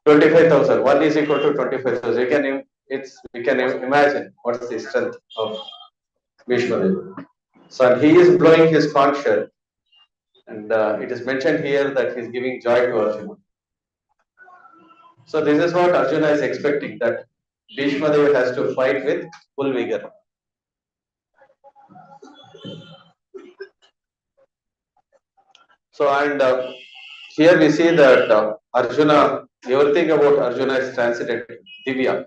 25,000. 1 is equal to 25,000. We can imagine what's the strength of Bhishma Deva. So he is blowing his conch shell, and it is mentioned here that he is giving joy to Arjuna. So this is what Arjuna is expecting, that Bhishma Deva has to fight with full vigor. So and here we see that Arjuna, everything about Arjuna is transited Divya.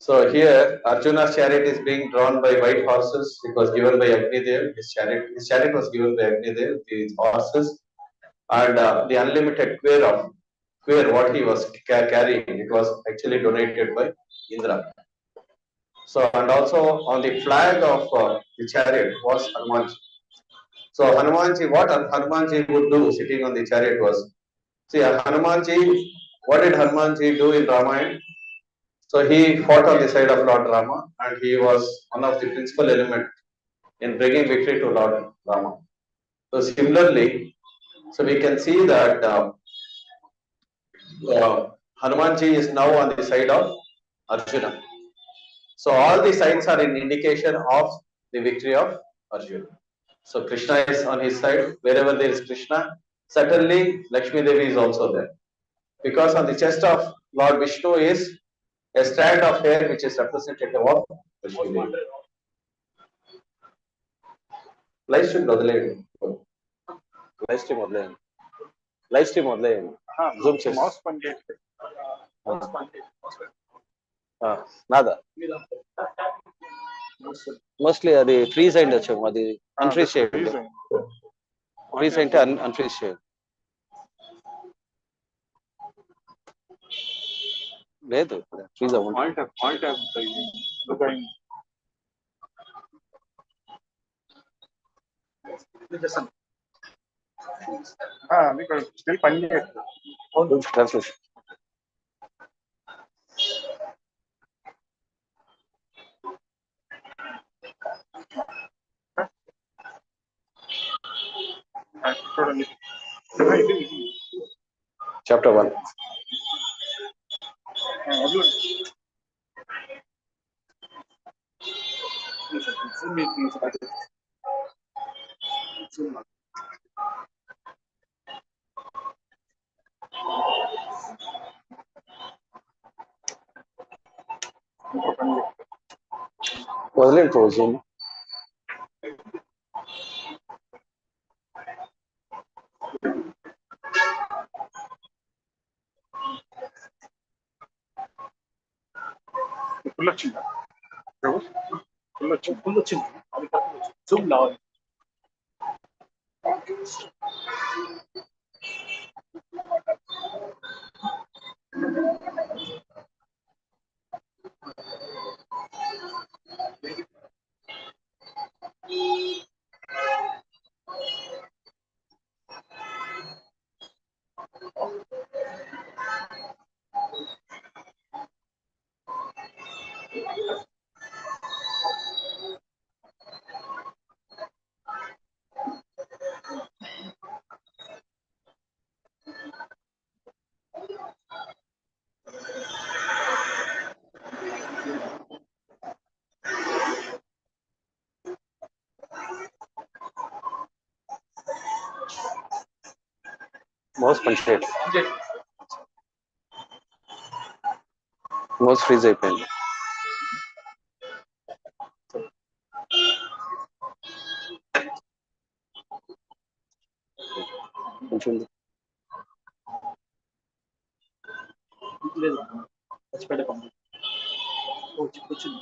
So here Arjuna's chariot is being drawn by white horses. It was given by Agnidev. His chariot was given by Agnidev. These horses and the unlimited queer what he was carrying, it was actually donated by Indra. So and also on the flag of the chariot was Hanumanji. So Hanumanji, what Hanumanji would do sitting on the chariot was, see Hanumanji, what did Hanumanji do in Ramayana? So he fought on the side of Lord Rama, and he was one of the principal elements in bringing victory to Lord Rama. So similarly, so we can see that Hanumanji is now on the side of Arjuna. So all the signs are an indication of the victory of Arjuna. So Krishna is on his side. Wherever there is Krishna, certainly Lakshmi Devi is also there. Because on the chest of Lord Vishnu is a strand of hair which is representative of Lakshmi Devi. Live stream మొదలైంది. Live stream మొదలైంది. Zoom చేసి నాదా mostly అది freeze అయింది వచ్చాము, అది unfreeze చేయండి. Freeze అంటే అన్ఫ్రీజ్ చేయండి. లేదు ఫ్రీజ్ అవ్వండి. Translation Chapter 1. వదిలేండి రోజు ఫుల్ వచ్చిందా? ఫుల్ వచ్చింది. జూమ్ లావాలి. మౌస్ పనిచేయట్లేదు. మౌస్ ఫ్రీజ్ అయిపోయింది. కొంచెం లేదు ఖచ్చితంగా వచ్చింది.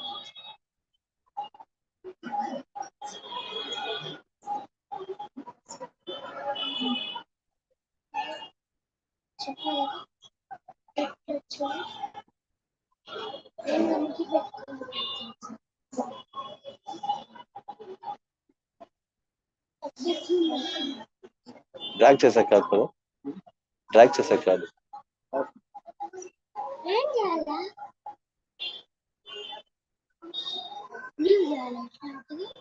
డ్రాగ్ చేసాక కాదు కదా, డ్రాగ్ చేసాక కాదు. Program close.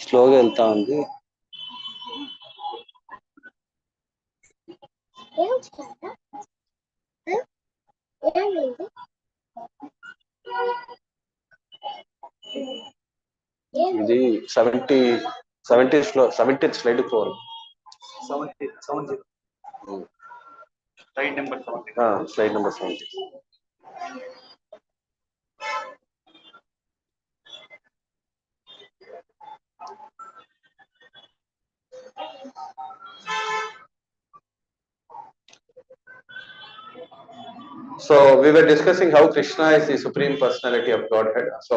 స్లోగా వెళ్తా ఉంది. ఇది 70 slide 4. 70. Slide number 70. Slide number 70. So we were discussing how Krishna is the supreme personality of Godhead. So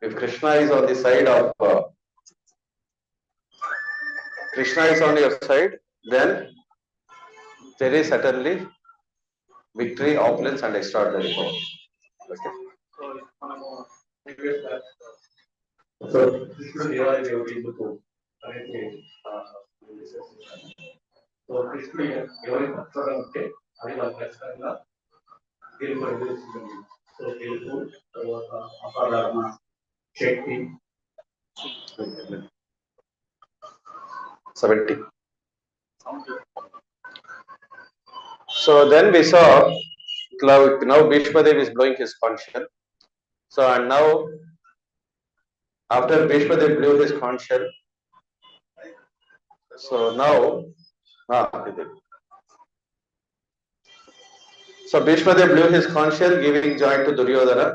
if Krishna is on the side of Krishna is on your side, then there is certainly victory, opulence, and extraordinary power. Okay. So this is why we will be able to so Krishna ఎవరి పక్షంలో ఉంటే అది వాళ్ళ ఖచ్చితంగా గెలుపు అందిస్తుంది. So గెలుపు తర్వాత అసాధారణ శక్తి 70. So then we saw now Bhishma Dev is blowing his conch shell. So and now after Bhishma Dev blew his conch shell, so now so Bhishma Dev blew his conch shell, giving joy to Duryodhana.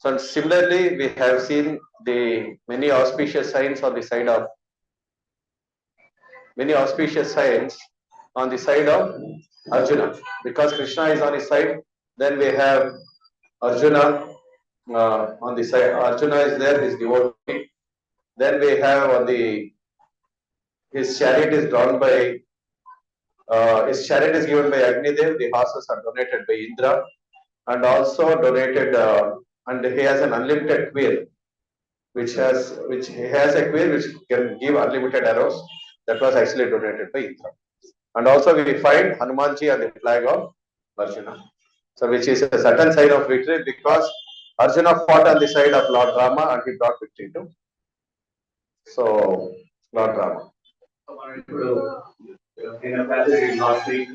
So similarly, we have seen the many auspicious signs on the side of Arjuna. Because Krishna is on his side, then we have Arjuna on the side. Arjuna is there, his devotee. Then we have his chariot is drawn by his chariot is given by Agnidev. The horses are donated by Indra, and also donated and he has an unlimited quill, which he has a quill which can give unlimited arrows. That was actually donated by Indra. And also we find Hanumanji on the flag of Arjuna. So which is a certain sign of victory, because Arjuna fought on the side of Lord Rama and he brought victory to Lord Rama. Last week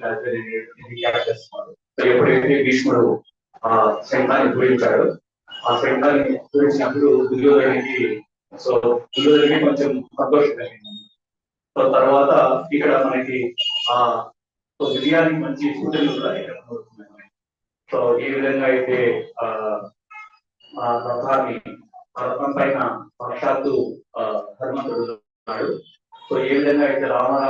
ఎప్పుడైతే భీష్ముడు సైన్యాన్ని పూరించాడు, ఆ సైన్యాన్ని పూరించినప్పుడు దుర్యోధనుడికి కొంచెం సంతోషం కలిగింది. So తర్వాత ఇక్కడ మనకి విజయానికి మంచి సూచనలు కూడా ఇక్కడ కనబడుతున్నాయి. సో ఏ విధంగా అయితే రథం పైన సాక్షాత్తు హనుమంతుడు ఉన్నాడు. సో ఏ విధంగా అయితే రావణ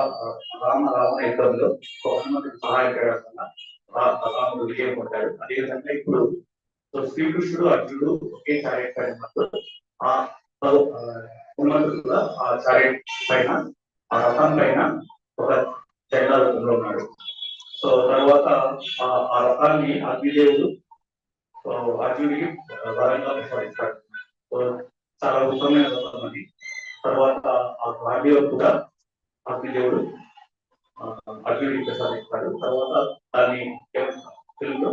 యుద్ధంలో హనుమంతుడు సహాయపడకుండా రాముడు విజయం పొందాడు, అదేవిధంగా ఇప్పుడు శ్రీకృష్ణుడు అర్జునుడు ఒకే చారెట్ పైన హనుమంతుడు కూడా ఆ చారెట్ పైన ఆ రథం పైన ఒక జెండా రూపంలో ఉన్నాడు. సో తర్వాత ఆ రథాన్ని అగ్నిదేవుడు అర్జునుడికి బలంగా ప్రసాదిస్తాడు. సో చాలా ఉత్తమమైన రథం అది. తర్వాత ఆ భాగ్యం కూడా అగ్నిదేవుడు అర్జునుడికి ప్రసాదిస్తాడు. తర్వాత దాన్ని తెలుగులో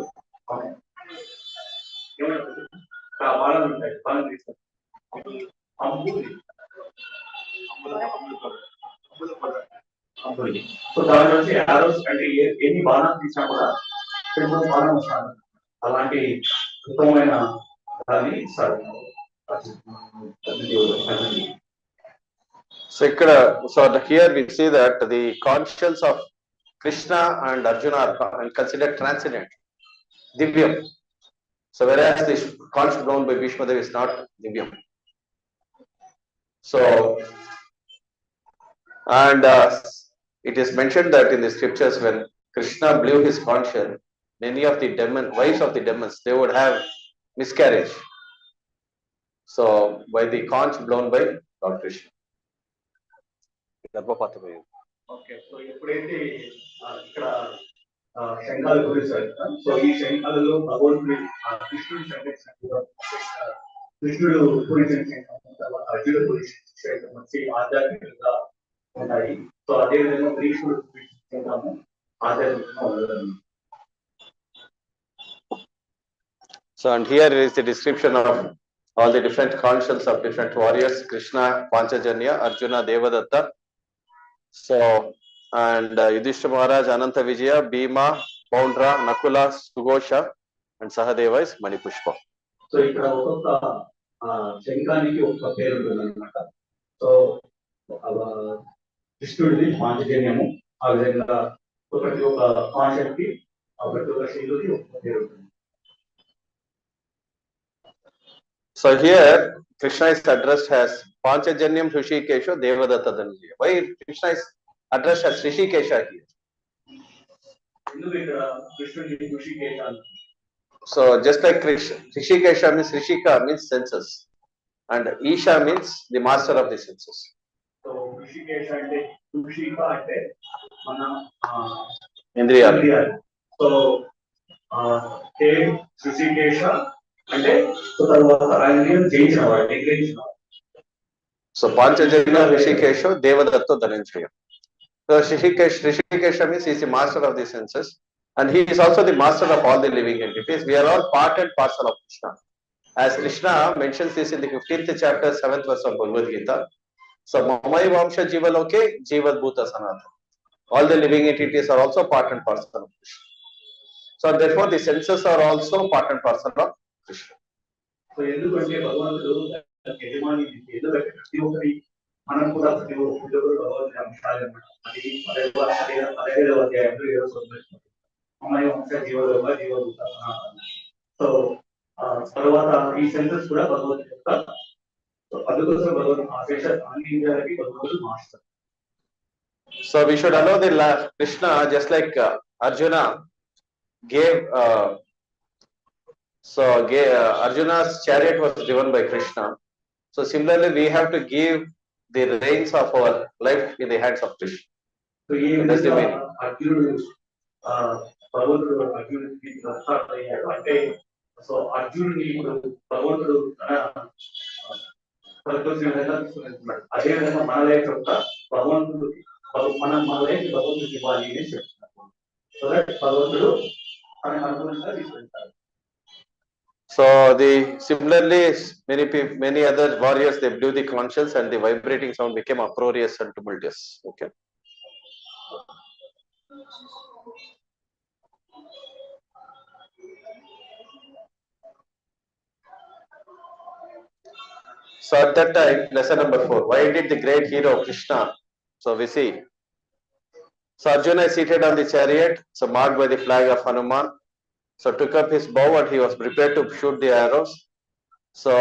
బాణాలు ఉంటాయి, బాణాలు తీస్తారు, సో దాని నుంచి ఆరోస్ అంటే ఎన్ని బాణాలు తీసినా కూడా బాణం వస్తాడు. అలాంటి ఉత్తమమైన దాన్ని ఇస్తాడు. So here we see that the conscience of Krishna and Arjuna are considered transcendent, divyam. So whereas the conch blown by Bhishma Dev is not divyam. So and it is mentioned that in the scriptures when Krishna blew his conch shell, many of the wives of the demons, they would have miscarriage. So by the conch blown by Lord Krishna. గర్భపాతమయ్యింది. Okay, so ఎప్పుడైతే ఇక్కడ శంఖాల గురించి చెప్తాం, so ఈ శంఖాలలో భగవంతుడి కృష్ణుడి శంఖం, కృష్ణుడు పూరించిన శంఖం, తర్వాత అర్జునుడు పూరించిన శంఖం వచ్చి ఆధ్యాత్మికంగా ఉంటాయి. సో అదేవిధంగా కృష్ణుడు పూరించిన శంఖము ఆధ్యాత్మికంగా ఉండదు. So and here is the description of all the different conditions of different warriors: Krishna, Panchajanya, Arjuna, Devadatta. So and Yudhishthira Maharaj, Ananta Vijaya, Bhima, Poundra, Nakula, Sugosha, and Sahadeva is Manipushpa. So ఇక్కడ ఒక్కొక్క శంఖానికి ఒక్కొక్క పేరు ఉంటుంది అనమాట. So కృష్ణుడిది పాంచజన్యము, ఆ విధంగా ఒకటి ఒక కాన్సెప్ట్, ఒకటి ఒక శైలికి ఒక్కొక్క పేరు ఉంటుంది. So here Krishna is addressed as Panchajanyam Hrishikesha Devadatta Dhananjaya. Why Krishna is addressed as Hrishikesha here? So just like Krishna, Hrishikesha means Hrishika means senses, and Isha means the master of the senses. So Hrishikesha ante Hrishika ante mana Indriyalu. So Hrishikesha అంటే ఆయన జయించినవాడు, నిగ్రహించినవాడు. So Panchajanya Hrishikesha Devadatta Dhananjaya. So Hrishikesha means he is the master of the senses, and he is also the master of all the living entities. We are all part and parcel of Krishna. As Krishna mentions this in the 15th chapter, 7th verse of Bhagavad Gita. So Mamai Vamsha Jivaloke Jivat Bhuta Sanatana. All the living entities are also part and parcel of Krishna. So therefore the senses are also part and parcel of Krishna. So ఎందుకంటే భగవంతుడు యజమాని, ఎందుకంటే ప్రతి ఒక్కరి మనం కూడా ప్రతి ఒక్కరు భగవంతుడి అంశాలు అన్నమాట. అది 15వ అధ్యాయంలో 7వ అమ్మాయి వంశ జీవలోక జీవభూత సనాతన. సో తర్వాత ఈ సెన్సెస్ కూడా భగవంతుడి యొక్క, అందుకోసం భగవంతుడు అన్ని ఇంద్రియాలకి భగవంతుడు master. So we should allow the Krishna, just like Arjuna gave Arjuna's chariot was driven by Krishna. So similarly we have to give the reins of our life in the hands of Krishna. So that's the meaning. Arjunudu భగవంతుడు అర్జునుడికి అయ్యాడు అంటే, so అర్జునుడిని ఇప్పుడు భగవంతుడు తనకొచ్చిన విధంగా తీసుకున్నాడు. అదేవిధంగా మన లైఫ్ యొక్క భగవంతుడు మన లైఫ్ భగవంతుడికి ఇవ్వాలి అని చెప్తున్నారు. సో దట్ భగవంతుడు తనకు అనుగుణంగా తీసుకుంటారు. So similarly many other warriors, they blew the conches and the vibrating sound became uproarious and tumultuous. Okay. So at that time, lesson number 4, why did the great hero Krishna? So we see. So Arjuna is seated on the chariot, so marked by the flag of Hanuman. So took up his bow and he was prepared to shoot the arrows. So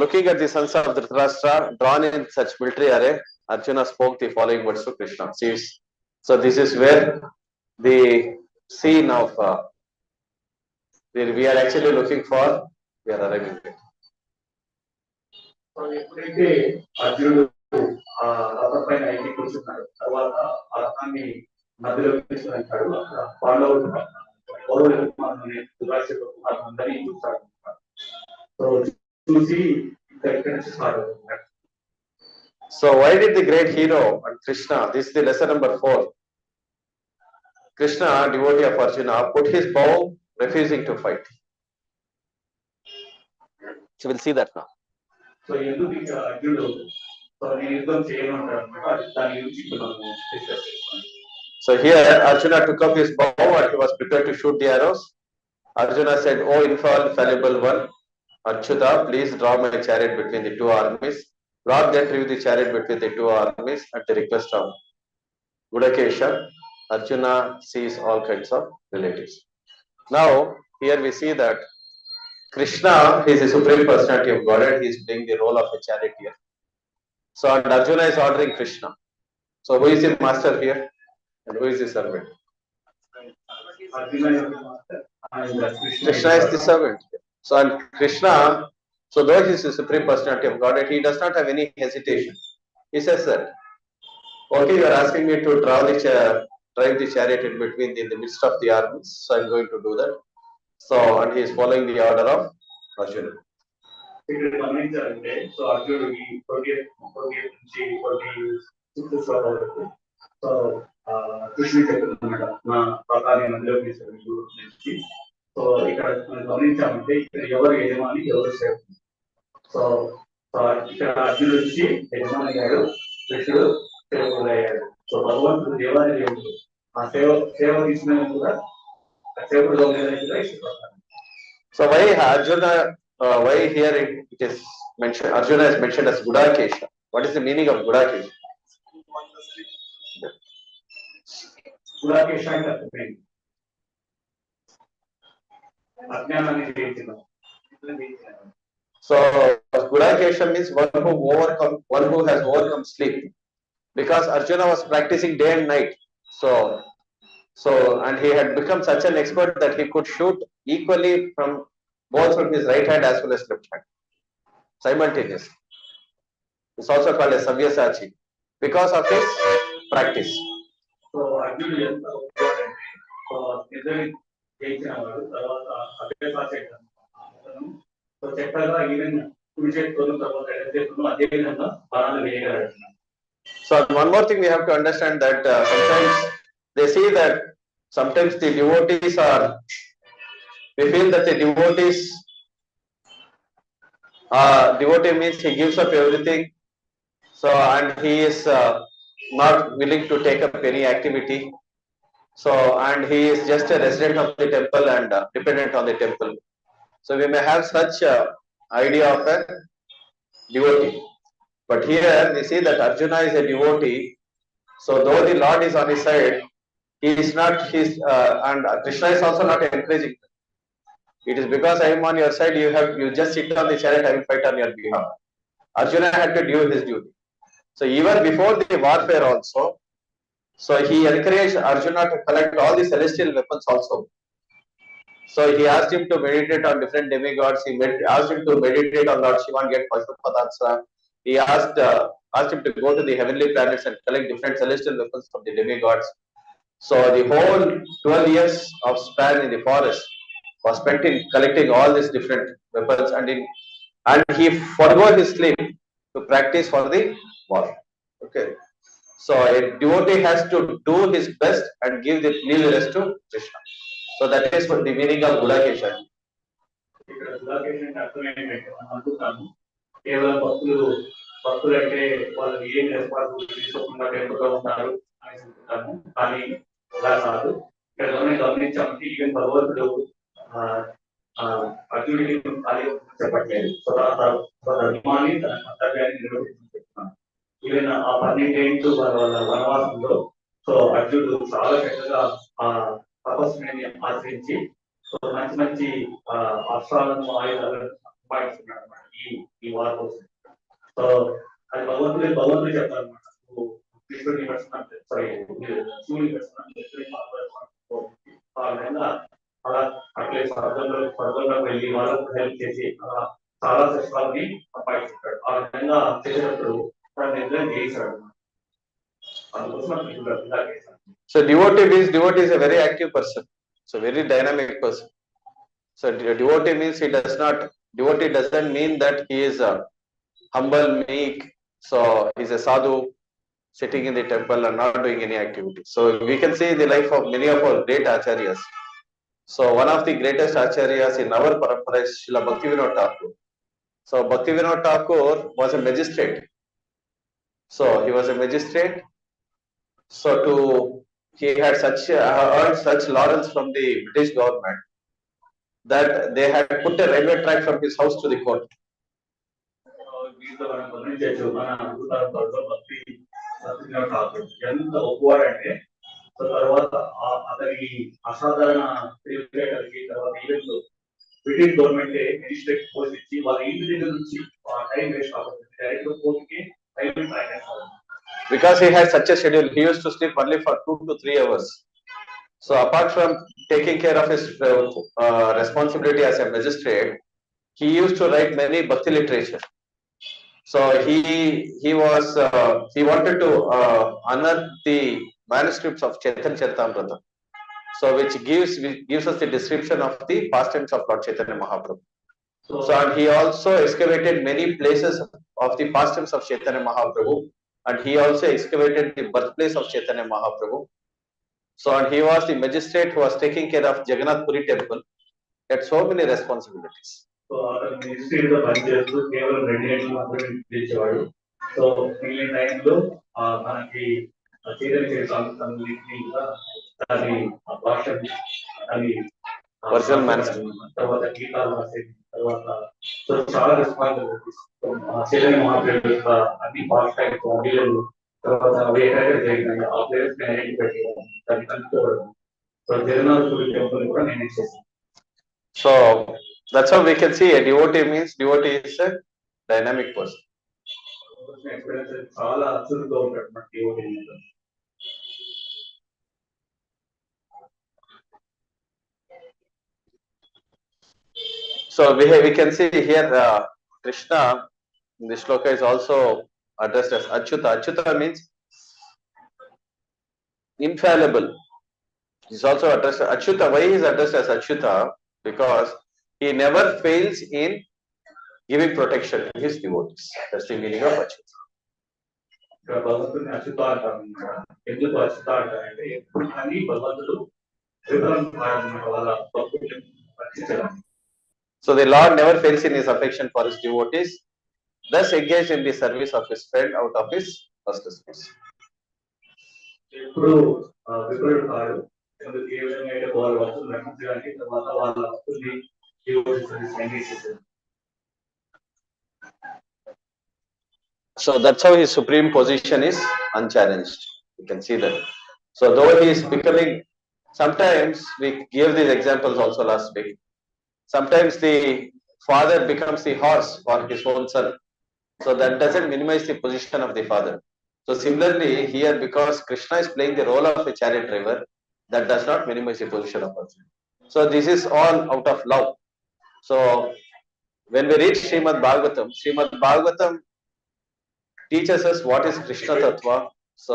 looking at the sons of Dhritarashtra drawn in such military array, Arjuna spoke the following words to Krishna. So this is where the scene of we are actually looking for, we are arriving at. So ఎప్పుడైతే అర్జునుడు రథం పైన ఎక్కి కూర్చున్నాడు, తర్వాత ఆ రథాన్ని మధ్యలో తీసుకున్నాడు, అక్కడ పాండవులు కౌరవుల కుమారుని దురాశ కుమారులందరినీ చూస్తాడు. సో చూసి ఇక్కడ నుంచి స్టార్ట్ అవుతుంది. So why did the great hero and Krishna, this is the lesson number 4, Krishna, devotee of Arjuna, put his bow, refusing to fight. So we'll see that now. So ఎందుకు ఇక్కడ అర్జునుడు so నేను యుద్ధం చేయమంటాడు అనమాట, దాని గురించి మనం డిస్కస్ చేసుకోండి. So here Arjuna took up his bow and he was prepared to shoot the arrows. Arjuna said, "Oh infallible one, Achyuta, please draw my chariot between the two armies." Lord then drew the chariot between the two armies at the request of Gudakesha. Arjuna sees all kinds of relatives. Now here we see that Krishna is the supreme personality of Godhead. He is playing the role of a charioteer. So and Arjuna is ordering Krishna. So who is the master here and who is the servant? Krishna is the servant. So and Krishna So though he is the supreme personality of Godhead, he does not have any hesitation. He says that, okay, you are asking me to drive the chariot in between in the midst of the armies, so I'm going to do that. So, and he is following the order of Arjuna. ఇక్కడ గమనించాలంటే so అర్జునుడికి 28 నుంచి 26 వరకు so కృష్ణుడు చెప్తున్నమాట నా ప్రకారం అందులో నుంచి so ఇక్కడ మనం గమనించామంటే ఇక్కడ ఎవరు యజమాని ఎవరు సేవ సో ఇక్కడ అర్జునుడు వచ్చి యజమాని అయ్యాడు కృష్ణుడు సేవకుడు అయ్యాడు సో భగవంతుడు దేవాది దేవుడు ఆ సేవ తీసుకునే కూడా సేవకుడుగా ఉండేది ఇష్టపడతారు. So why Arjuna? Why here it is mentioned? Arjuna is mentioned as Gudakesha. What is the meaning of Gudakesha? Gudakesha అంటే అర్థమైంది అజ్ఞానాన్ని జయించడం. So Gudakesha means one who has overcome sleep, because Arjuna was practicing day and night. So and he had become such an expert that he could shoot equally both from his right hand as well as left hand simultaneously. It's also called as Sabyasachi because of his practice. So Arjuna ఎంత ఉపయోగపడింది so ఇద్దరు చేయించిన వాడు తర్వాత అభ్యాసాచి so చెప్పగా even కుడి చేతితోనూ తర్వాత ఎడమ చేతితోనూ అదే విధంగా బాణాలు వేయగలడు. So one more thing we have to understand that sometimes they see that sometimes the devotees we feel that the devotee means he gives up everything, so and he is not willing to take up any activity, so and he is just a resident of the temple and dependent on the temple. So we may have such idea of a devotee, but here we see that Arjuna is a devotee. So though the Lord is on his side, he is not and Krishna is also not encouraging. It is because I am on your side, you just sit on the chariot, I will fight on your behalf. Arjuna had to do his duty. So even before the warfare also, so he encouraged Arjuna to collect all the celestial weapons also. So he asked him to meditate on different demigods. He asked him to meditate on Lord Shiva and get Pashupatansra. He asked him to go to the heavenly planets and collect different celestial weapons from the demigods. So the whole 12 years of span in the forest was spent in collecting all these different weapons, and he forgot his sleep to practice for the war. Okay, so a devotee has to do his best and leave the rest to Krishna. So that is what the meaning of Gudakesha. ఇక్కడ గుడాకేశం అంటే అర్థం ఏంటంటే మనం అనుకుంటాము కేవలం భక్తులు అంటే వాళ్ళు ఏం రెస్పాన్సిబిలిటీ తీసుకోకుండా టెంపుల్గా ఉంటారు అని అనుకుంటాము, కానీ అలా కాదు. ఇక్కడ గమనించామంటే ఈవెన్ భగవంతుడు అర్జునుడికి చెప్పట్లేదు, ధర్మాన్ని తన కర్తవ్యాన్ని నిర్వహించని చెప్తున్నాను. ఈవెన్ ఆ 12 ఏళ్ళు వాళ్ళ వనవాసంలో సో అర్జునుడు చాలా చక్కగా ఆ తపస్సుని ఆచరించి సో మంచి మంచి అస్త్రాలను ఆయుధాలను సంపాదిస్తున్నాడు అనమాట ఈ వార్ కోసం. సో అది భగవంతుడు చెప్తారు అనమాట, కృష్ణుడిని పెడుతున్నాను, సారీ శివుడిని పెడుతున్నాను ఆ విధంగా అలా అట్లే స్వర్గంలోకి వెళ్ళి వాళ్ళకు హెల్ప్ చేసి అలా చాలా శస్త్రాలని సంపాదించుకుంటాడు. ఆ విధంగా చేసినప్పుడు తన నిర్ణయం చేశాడు. అందుకోసం So devotee is a very active person, so very dynamic person. So devotee means devotee doesn't mean that he is humble, meek. So he is a sadhu sitting in the temple and not doing any activity. So we can see the life of many of our great acharyas. So one of the greatest acharyas in our parampara is Srila Bhaktivinoda Thakur. So Bhaktivinoda Thakur was a magistrate. So he was a magistrate. So he had earned such laurels from the British government that they had put a railway track from his house to the court. ఎంత ఒప్పువాడంటే తర్వాత అతనికి అసాధారణ కలిగి తర్వాత even British government మినిస్ట్రేట్ post ఇచ్చి వాళ్ళ ఇంటి దగ్గర నుంచి టైం వేస్ట్ కాకుండా డైరెక్ట్ కోర్టుకి రైల్వే ట్రాక్ వేస్తారు. Because he had such a schedule, he used to sleep only for 2 to 3 hours. So apart from taking care of his responsibility as a magistrate, he used to write many bhakti literature. So he wanted to unearth the manuscripts of Chaitanya Charitamrita. So which gives us the description of the pastimes of Lord Chaitanya Mahaprabhu. So and he also excavated many places of the pastimes of Chaitanya Mahaprabhu, and he also excavated the birthplace of Chaitanya Mahaprabhu. So and he was the magistrate who was taking care of Jagannath Puri temple. He had so many responsibilities. So అతను మినిస్ట్రీలో పనిచేస్తూ కేవలం 2 గంటలు మాత్రమే నిద్రించేవాడు. So మిగిలిన టైంలో మనకి చైతన్య సంబంధించి కూడా దాని భాష అది ఒరిజినల్ మేనేజ్మెంట్ తర్వాత గీతాలు రాసేది తర్వాత సో చాలా రెస్పాన్సిబిలిటీస్ చైతన్య మహాప్రభు యొక్క అన్ని భాష యొక్క అడిలను తర్వాత అవి ఎక్కడైతే జరిగినాయి ఆ ప్లేస్ ఐడెంటిఫై చేయడం దాన్ని కనుక్కోవడం సో జగన్నాథ్ పూరి టెంపుల్ కూడా నేను చేశాను. So that's how we can see a devotee means devotee is a dynamic person. చాలా చురుగ్గా ఉంటాడు మన devotee. So we can see here Krishna in this shloka is also addressed as Achyuta. Achyuta means infallible. He's also addressed as Achyuta. Why he is addressed as Achyuta? Because he never fails in giving protection to his devotees. That's the meaning of Achyuta. ఇక్కడ భగవంతుని అచ్యుత అంటారు. ఎందుకు అచ్యుత అంటారంటే ఎప్పుడు కానీ భగవంతుడు వాళ్ళ భక్తులను రక్షించడానికి. So the Lord never fails in his affection for his devotees, thus engaged in the service of his friend out of his consciousness. ఎప్పుడు విప్రుడు కాడు ఎందుకు ఏ విధంగా అయితే వాళ్ళ భక్తులు రక్షించడానికి తర్వాత వాళ్ళ భక్తుల్ని సంగీతించారు. So that's how his supreme position is unchallenged. You can see that. So though he is becoming, sometimes we gave these examples also last week. Sometimes the father becomes the horse for his own son. So that doesn't minimize the position of the father. So similarly here, because Krishna is playing the role of a chariot driver, that does not minimize the position of person. So this is all out of love. So when we read Srimad Bhagavatam teaches us what is Krishna Tattva. So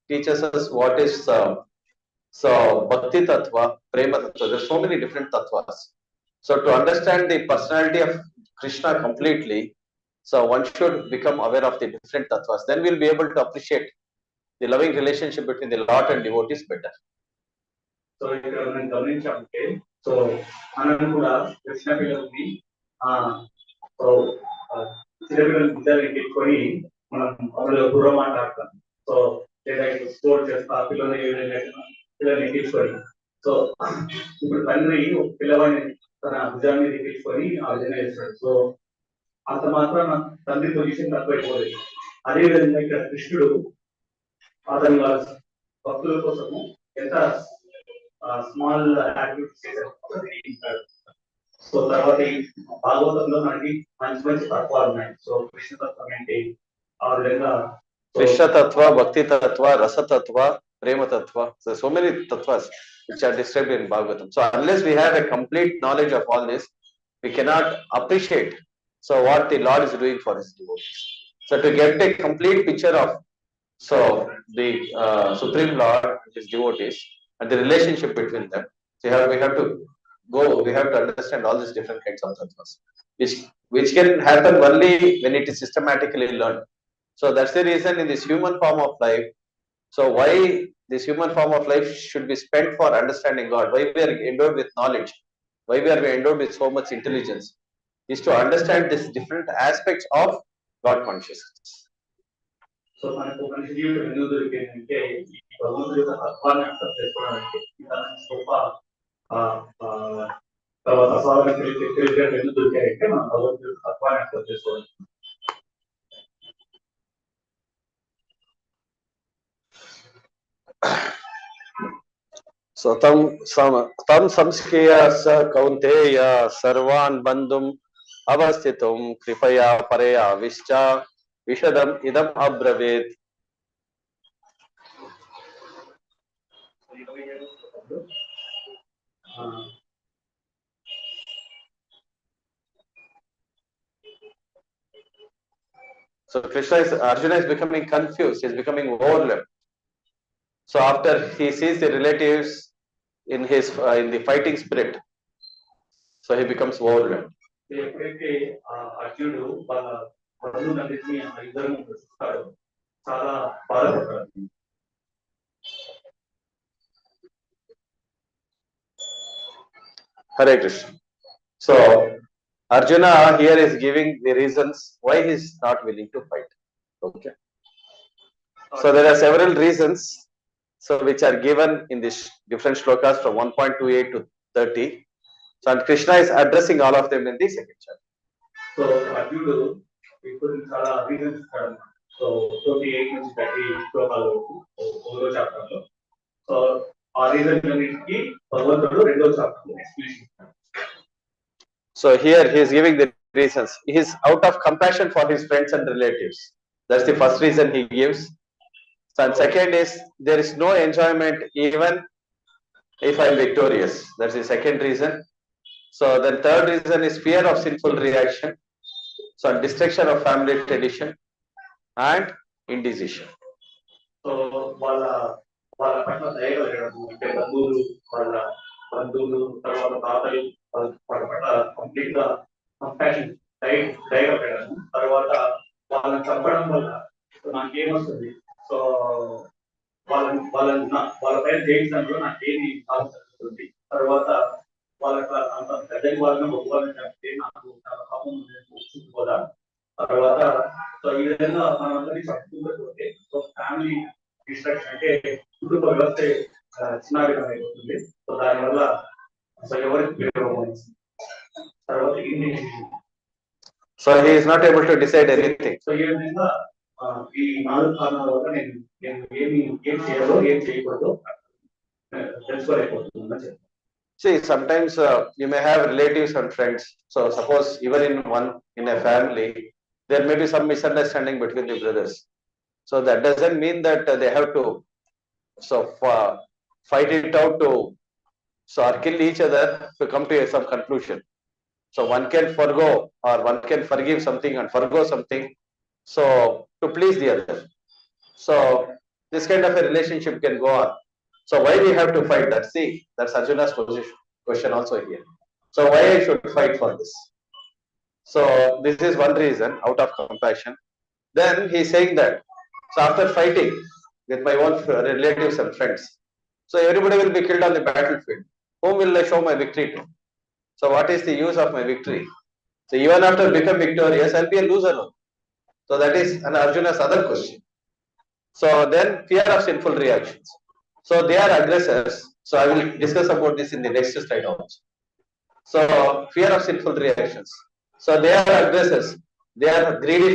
teaches us what is Bhakti Tattva, Prema Tattva. There are so many different tattvas. So to understand the personality of Krishna completely, so one should become aware of the different tattvas. Then we'll be able to appreciate the loving relationship between the Lord and devotees better. So ఇక్కడ మనం గమనించామంటే so మనం కూడా కృష్ణ పిల్లల్ని చిన్నపిల్లలు బిడ్డలు పెట్టుకొని మనం అందులో దూరం మాట్లాడతాం. సో లేదా స్పోర్ట్ చేస్తా పిల్లలు పిల్లల్ని ఎక్కించుకొని సో ఇప్పుడు తండ్రి పిల్లవాడిని తన భుజాన్ని ఎక్కించుకొని ఆ విధంగా చేస్తాడు. సో అంత మాత్రం తండ్రి పొజిషన్ తక్కువైపోలేదు. అదేవిధంగా ఇక్కడ కృష్ణుడు అతని వాళ్ళ భక్తుల కోసము ఎంత స్మాల్ యాక్టివిటీస్ చేశారు. సో తర్వాత భాగవతంలో మనకి మంచి మంచి తత్వాలు ఉన్నాయి. సో కృష్ణ తత్వం ఏంటి ఆ విధంగా Krishna Tattva, Bhakti Tattva, Rasa Tattva, Prema Tattva. So many tattvas which are described in Bhagavatam. So unless we have a complete knowledge of all this, we cannot appreciate what the Lord is doing for his devotees. So to get a complete picture of the Supreme Lord and his devotees and the relationship between them, so we have to understand all these different kinds of tattvas, which can happen only when it is systematically learned. So that's the reason in this human form of life, so why this human form of life should be spent for understanding God, why we are endowed with knowledge, why we are endowed with so much intelligence, is to understand these different aspects of God consciousness. So మనకు మనిషి జీవితం ఎందుకు దొరికిందంటే ఈ భగవంతుడి యొక్క తత్వాన్ని అర్థం చేసుకోవడానికి గొప్ప తర్వాత అసాధారణ తెలియజేయడం ఎందుకు దొరికాయంటే మనం భగవంతుడి యొక్క తత్వాన్ని అర్థం చేసుకోవాలి. So tam samskriya sa kaunteya sarvan bandhum avasthitum kripaya paraya vischa vishadam idam abraved. So Arjuna is becoming confused, he's becoming overwhelmed. So after he sees the relatives in his in the fighting spirit, so he becomes overwhelmed. ఎప్పుడైతే అర్జునుడు వాళ్ళ బంధువులన్నింటినీ ఆ యుద్ధం చూస్తాడో చాలా బాధపడతాడు. Hare Krishna. So Arjuna here is giving the reasons why he is not willing to fight. Okay. So there are several reasons, so which are given in this different shlokas from 1.28 to 30. So and Krishna is addressing all of them in the second chapter. So అర్జునుడు ఇప్పుడు చాలా reasons ఇస్తాడు. So 28 నుంచి 30 శ్లోకాల వరకు ఒకటో chapter లో. So ఆ రీజన్ అన్నిటికీ భగవంతుడు రెండో చాప్టర్ లో ఎక్స్ప్లెనేషన్ ఇస్తాడు. So here he is giving the reasons. He is out of compassion for his friends and relatives. That's the first reason he gives. So and second is there is no enjoyment even if I am victorious. That's the second reason. So the third reason is fear of sinful reaction. So destruction of family tradition and indecision. So వాళ్ళ వాళ్ళ పట్ల దయ కలగడము, అంటే బంధువులు తర్వాత తాతలు వాళ్ళ పట్ల కంప్లీట్ గా కంపాషన్ దయ కలగడము, తర్వాత వాళ్ళని చంపడం వల్ల నాకేమొస్తుంది, సో వాళ్ళ పైన జయించడంలో నాకేమి సాగుతుంది, తర్వాత వాళ్ళ అంత పెద్దది వాళ్ళని గొప్ప వాళ్ళని చంపితే నాకు చాలా పాపం వస్తుంది కదా. తర్వాత సో ఈ విధంగా మనందరినీ చంపుకుంటూ పోతే సో ఫ్యామిలీ డిస్ట్రక్షన్ అంటే కుటుంబ వ్యవస్థ చిన్నాభిన్నం అయిపోతుంది. సో దానివల్ల సో ఎవరికి తర్వాత So he is not able to decide anything. So ఈ విధంగా ఈ 4 కారణాల వల్ల నేను ఏం చేయాలో ఏం చేయకూడదో తెలుసుకోలేకపోతున్నాను. See, sometimes you may have relatives and friends. So suppose even in a family, there may be some misunderstanding between the brothers. So that doesn't mean that they have to fight it out to or kill each other to come to some conclusion. So one can forgo or one can forgive something and forgo something, so to please the other. So this kind of a relationship can go on. So why we have to fight? That's Arjuna's question also here. So why I should fight for this? So this is one reason, out of compassion. Then he is saying that, so after fighting with my own relatives and friends, so everybody will be killed on the battlefield. Whom will I show my victory to? So what is the use of my victory? So even after become victorious, I'll be a loser. So that is an Arjuna's other question. So then fear of sinful reactions. So they are aggressors. So I will discuss about this in the next slide also. So fear of sinful reactions. So they are aggressors. They are greedy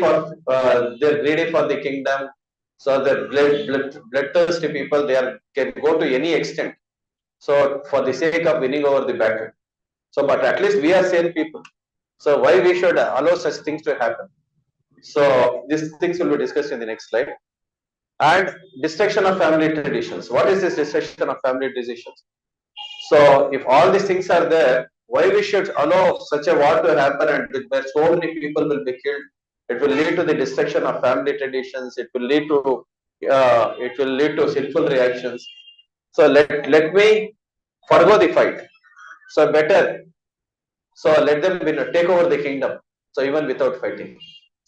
for the kingdom. So the bloodthirsty people, can go to any extent. So for the sake of winning over the battle. So but at least we are sane people. So why we should allow such things to happen? So these things will be discussed in the next slide. And destruction of family traditions. What is this destruction of family traditions? So if all these things are there, why we should allow such a war to happen and where so many people will be killed? It will lead to the destruction of family traditions. It will lead to sinful reactions. So let me forgo the fight. So better. So let them take over the kingdom. So even without fighting.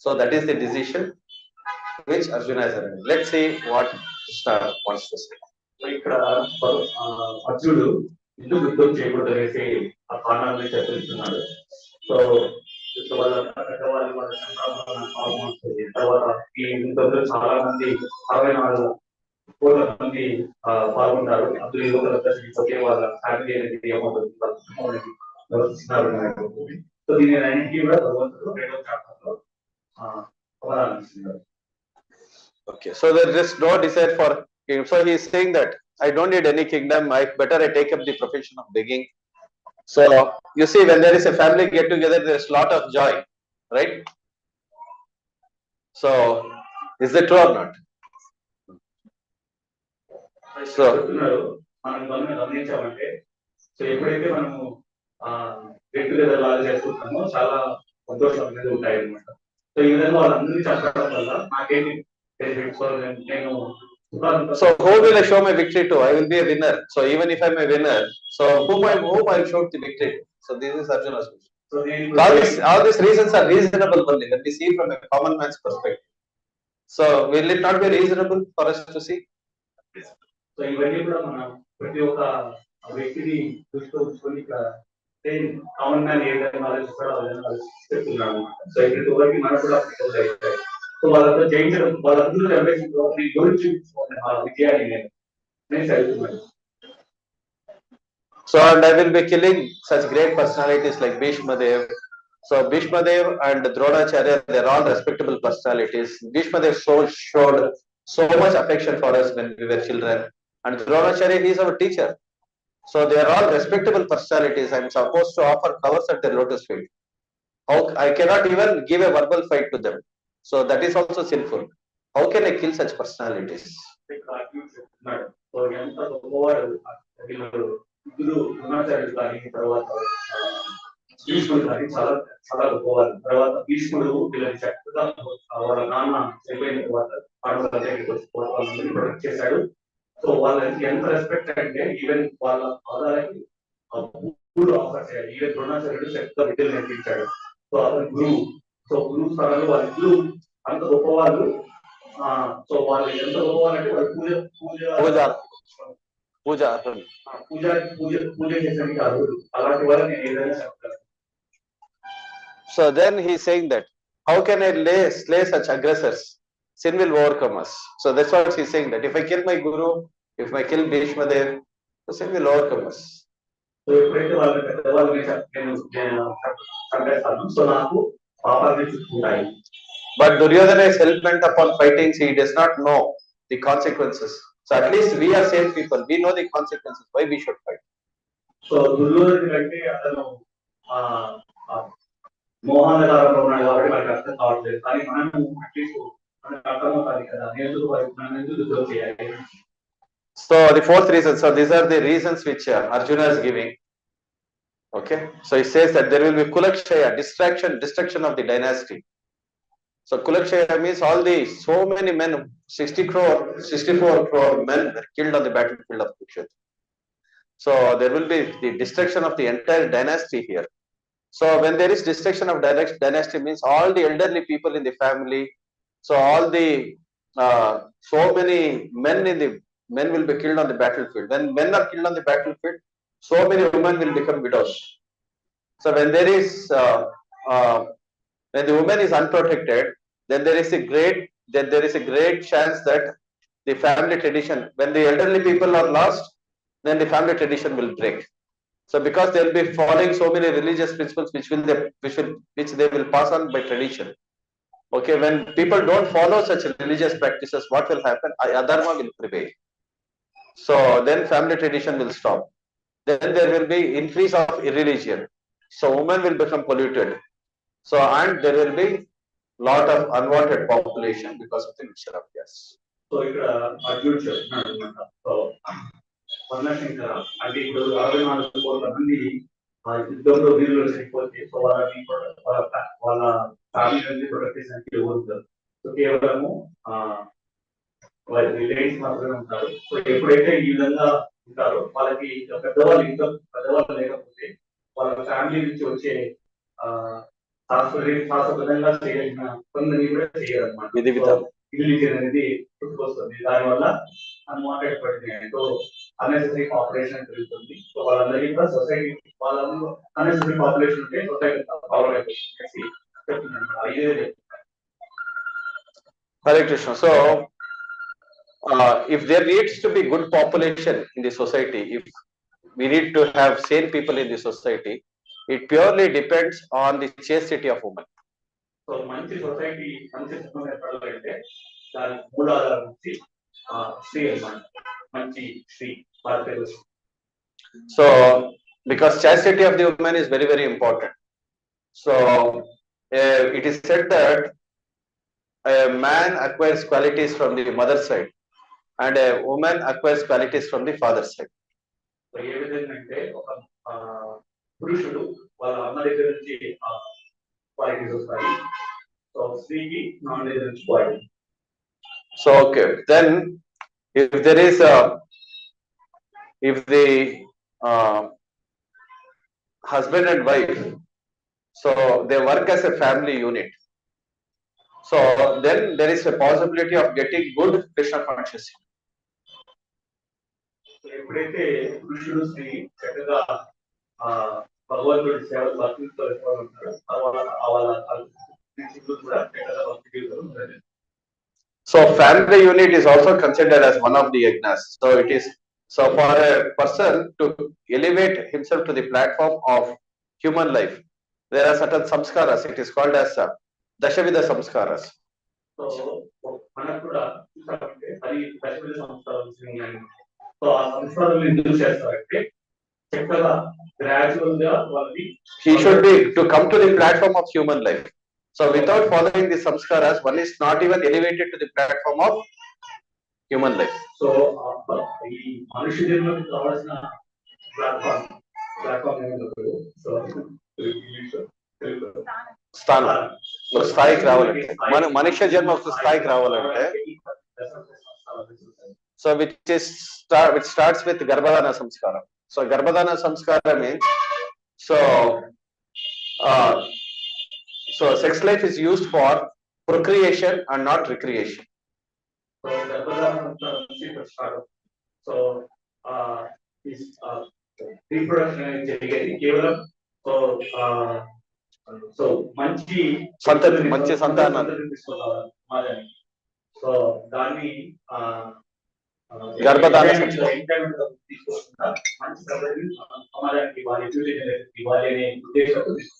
So that is the decision which Arjuna has arrived. Let's see what Krishna wants to say. ఇక్కడ అర్జునుడు ఎందుకు యుద్ధం చేయకూడదు అనేసి ఆ కారణాలను చర్చిస్తున్నాడు. So వాళ్ళ పెద్దవాళ్ళు వాళ్ళ సంప్రదాయాలు తర్వాత ఈ యుద్ధంలో చాలా మంది 64 కోట్ల మంది పాల్గొంటారు. అందులో యువకులంతా చనిపోతే వాళ్ళ ఫ్యామిలీ అనేది ఏమవుతుంది, వాళ్ళ కుటుంబం అనేది వ్యవస్థిస్తున్నారు. సో దీని అన్నింటినీ కూడా భగవంతుడు 2వ చాప్టర్లో అవగాహనిస్తున్నారు. Okay, so there is no desire for king. So he is saying that I don't need any kingdom. I take up the profession of begging. So you see, when there is a family get together, there is a lot of joy, right? So is it true or not? So మనం గమనించామంటే so ఎప్పుడైతే మనము get together లాగా చేసుకుంటామో చాలా సంతోషం అనేది ఉంటాయి అనమాట. సో ఈ విధంగా వాళ్ళందరినీ చెప్పడం వల్ల నాకేంటి బెనిఫిట్స్ నేను So who will I show my victory to? I will be a winner. So even if I'm a winner, so whom I'll show the victory to? So this is Arjuna's question. So నేను All these reasons are reasonable only when we see from a common man's perspective. So will it not be reasonable for us to see? So ఇవన్నీ కూడా మనం ప్రతి ఒక్క వ్యక్తిని దృష్టిలో ఉంచుకొని ఇక్కడ కామన్ మ్యాన్ ఏ విధంగా ఆలోచిస్తాడో ఆ విధంగా చెప్తున్నాడు అనమాట. సో ప్రతి ఒక్కరికి మనకు కూడా అవుతాయి. సో వాళ్ళతో జయించడం వాళ్ళందరూ జనరేషన్ గురించి విజయాన్ని నేను చదువుతున్నాను. So and I will be killing such great personalities like Bhishma Dev. So Bhishma Dev and Dronacharya, they are all respectable personalities. Bhishma Dev showed so much affection for us when we were children, and Dronacharya, he is our teacher. So they are all respectable personalities. I am supposed to offer flowers at their lotus feet. How I cannot even give a verbal fight to them. So that is also sinful. How can I kill such personalities? So ఎంత గొప్పవాడు ఇప్పుడు ద్రోణాచార్యుడు కానీ తర్వాత భీష్ముడు కానీ చాలా చాలా గొప్పవారు. తర్వాత భీష్ముడు వీళ్ళని చక్కగా వాళ్ళ నాన్న చనిపోయిన తర్వాత పాండవుల దగ్గరికి వచ్చి వాళ్ళందరినీ ప్రొటెక్ట్ చేశాడు. సో వాళ్ళకి ఎంత రెస్పెక్ట్ అంటే ఈవెన్ వాళ్ళ ఆధారానికి గురువు ఆఫర్ చేయాలి. ఈవెన్ ద్రోణాచార్యుడు చక్కగా విద్యలు నేర్పించాడు. సో అతని గురువు, సో గురువు స్థానంలో వాళ్ళిద్దరు అంత గొప్పవాళ్ళు. సో వాళ్ళు ఎంత గొప్పవాళ్ళు అంటే వాళ్ళు పూజ చేసేందుకు అర్హులు. అలాంటి వాళ్ళని నేను ఏదైనా చెప్తాను. So then he is saying that how can I slay such aggressors? Sin will overcome us. So that's what he is saying, that if I kill my guru, if I kill Bhishma Dev, the sin will overcome us. So ఎప్పుడైతే వాళ్ళని పెద్దవాళ్ళని నేను చంపేస్తాను, so నాకు పాపాన్ని చుట్టుకుంటాయి. But Duryodhana is hell bent upon fighting. He does not know the consequences. So at least we are sane people. We know the consequences. Why we should fight? So దుర్యోధనుడు అంటే అతను మోహనకారంలో ఉన్నాడు కాబట్టి మనకి అర్థం కావట్లేదు. కానీ మనము అట్లీస్ట్ మనకు అర్థమవుతుంది కదా, మనం ఎందుకు యుద్ధం చేయాలి. So the fourth reason. So these are the reasons which Arjuna is giving. Okay. So he says that there will be Kulakshaya, destruction of the dynasty. So Kulakshaya means so many men, 64 crore men were killed on the battlefield of Kurukshetra. So there will be the destruction of the entire dynasty here. So when there is destruction of dynasty means all the elderly people in the family, so all the so many men will be killed on the battlefield. When men are killed on the battlefield, so many women will become widows. So when there is when the woman is unprotected, then there is a great chance that the family tradition, when the elderly people are lost, then the family tradition will break. So because they will be following so many religious principles which they will pass on by tradition. Okay, when people don't follow such religious practices, what will happen? Adharma will prevail. So then family tradition will stop. Then there will be increase of irreligion. So women will become polluted. So and there will be lot of unwanted population because of the mixture of gas. So ఇక్కడ అర్జునుడు చెప్తున్నాడు అనమాట. So వర్ణశంకర అంటే ఇప్పుడు 64 కోట్ల మంది యుద్ధంలో వీరులు చనిపోతే, సో వాళ్ళ ఫ్యామిలీ నుంచి ప్రొటెక్ట్ చేసినట్టు ఉంటారు. సో కేవలము లేడీస్ మాత్రమే ఉంటారు. సో ఎప్పుడైతే ఈ విధంగా ఉంటారో వాళ్ళకి పెద్దవాళ్ళు లేకపోతే వాళ్ళ ఫ్యామిలీ నుంచి వచ్చే శాశ్వతంగా చేయగలిగిన పనులని కూడా చేయాలన్నమాట. ఇల్లీగల్ అనేది పుట్టుకొస్తుంది. దానివల్ల అన్వాంటెడ్ పడుతుంది. సో అన్నెసెసరీ పాపులేషన్ పెరుగుతుంది. సో వాళ్ళందరికీ కూడా సొసైటీ వాళ్ళందరూ అన్నెసెసరీ పాపులేషన్ ఉంటే సొసైటీ పవర్ అయిపోతుంది. Hare Krishna. So if there needs to be good population in the society, if we need to have sane people in the society, it purely depends on the chastity of woman. So మంచి society మంచి సమాజం ఏర్పడాలంటే దాని మూలాధారం నుంచి స్త్రీ అన్నమాట. మంచి స్త్రీ భారతీయ. So because chastity of the woman is very, very important. So it is said that a man acquires qualities from the mother side and a woman acquires qualities from the father side. So ఏ విధంగా అంటే ఒక పురుషుడు వాళ్ళ అమ్మ దగ్గర నుంచి qualities వస్తాయి. సో సో స్త్రీకి non residence body. So okay, then if there is a if the uh, husband and wife, so they work as a family unit, so then there is a possibility of getting good Krishna consciousness. ఎప్పుడైతే పురుషుడు స్త్రీ చక్కగా భగవంతుడి సేవ భక్తితో ఉంటారో వాళ్ళ కూడా చక్కగా భక్తి జీవితం ఉంటుంది. So family unit is also considered as one of the yajnas. So it is, so for a person to elevate himself to the platform of human life, there are certain samskaras. It is called as Dashavida samskaras. So మనకు కూడా చూసామంటే అది దశవిధ సంస్కారాలు ఉన్నాయి. So ఆ సంస్కారాలు ఎందుకు చేస్తారంటే చక్కగా గ్రాడ్యువల్ గా వాళ్ళని He should be to come to the platform of human life. So without following the samskaras, one is not even elevated to the platform of human life. So ఈ మనుష్య జన్మకి కావాల్సిన ప్లాట్ఫామ్ ఏమంటారు? సో స్థానం స్థాయికి రావాలంటే మనుష్య జన్మ స్థాయికి రావాలంటే సో which starts with గర్భధాన సంస్కారం. So గర్భధాన సంస్కారం means so sex life is used for procreation and not recreation. So గర్భధాన సంస్కారం స్టార్ట్. సో రీప్రొడక్షన్ అనేది జరిగేది కేవలం సో మంచి సంతానాన్ని తీసుకోవాలి. సో దాన్ని గర్భధాన తీసుకోకుండా మంచి సమాజానికి ఇవ్వాలి అనే ఉద్దేశంతో తీసుకుంటారు.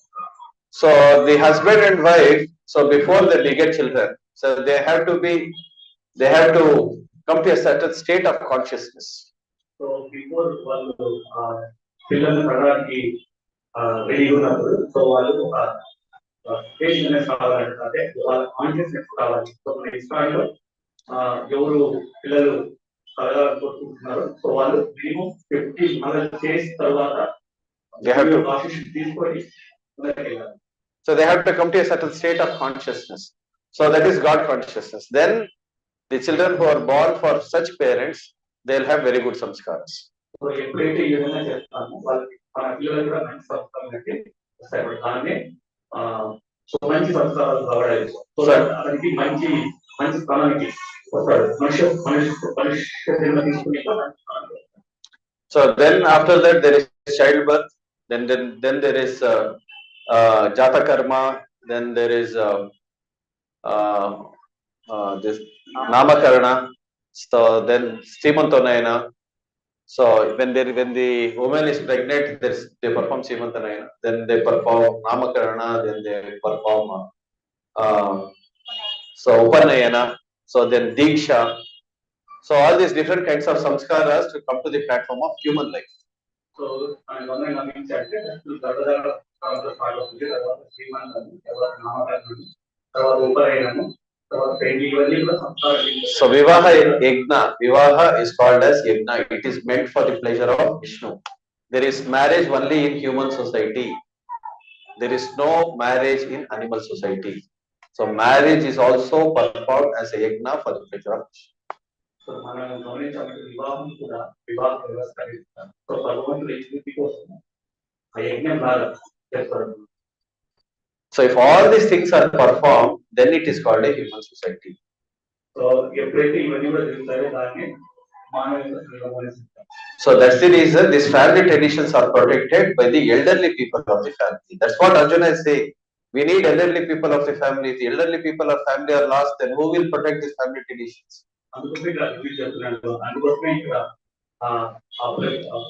So the husband and wife, so before they beget children, so they have to come to a certain state of consciousness. So before వాళ్ళు పిల్లల్ని పడడానికి రెడీ ఉన్నప్పుడు సో వాళ్ళు ఒక స్టేజ్ కావాలంటే వాళ్ళ కాన్షియస్నెస్ కావాలి. సో మన ఇస్రాయిల్లో ఎవరు పిల్లలు కలగాలనుకుంటున్నారు సో వాళ్ళు మినిమం 50 మంత్స్ చేసిన తర్వాత తీసుకొని so they have to come to a certain state of consciousness. So that is God consciousness. Then the children who are born for such parents, they'll have very good samskaras. So ఎప్పుడైతే ఈ విధంగా చేస్తామో వాళ్ళకి మన పిల్లలు కూడా మంచి సంస్కారం అంటే వస్తాయి. దాన్నే సో మంచి సంస్కారాలు కావడానికి సో అతనికి మంచి మంచి స్థానానికి వస్తాడు. మనుష్య జన్మ తీసుకుని. So then after that there is childbirth, then there is jata karma, then there is this namakarana, so then Simantanayana. So when the woman is pregnant, they perform Simantanayana, then they perform namakarana, then they perform so Upanayana, so then Diksha. So all these different kinds of samskaras to come to the platform of human life. So and one thing I'm saying is that the part of the Srimantan, namakarana, Upanayana. So Vivaha is called as Yajna. It is meant for the pleasure of Vishnu. There is marriage only in human society. There is no marriage in animal society. So marriage is also performed as a Yajna for the pleasure of Vishnu. So మనం గమనించాలంటే వివాహం కూడా వివాహ వ్యవస్థ. So భగవంతుడు ఎదుటి కోసం ఆ యజ్ఞం లాగా చేస్తారు. So if all these things are performed, then it is called a human society. So ఎప్పుడైతే ఇవన్నీ కూడా జరుగుతాయో దాన్ని మానవ సంఘం. So that's the reason these family traditions are protected by the elderly people of the family. That's what Arjuna is saying. We need elderly people of the family. If the elderly people of family are lost, then who will protect these family traditions? అందుకోసమే చెప్తున్నాను. అందుకోసమే ఇక్కడ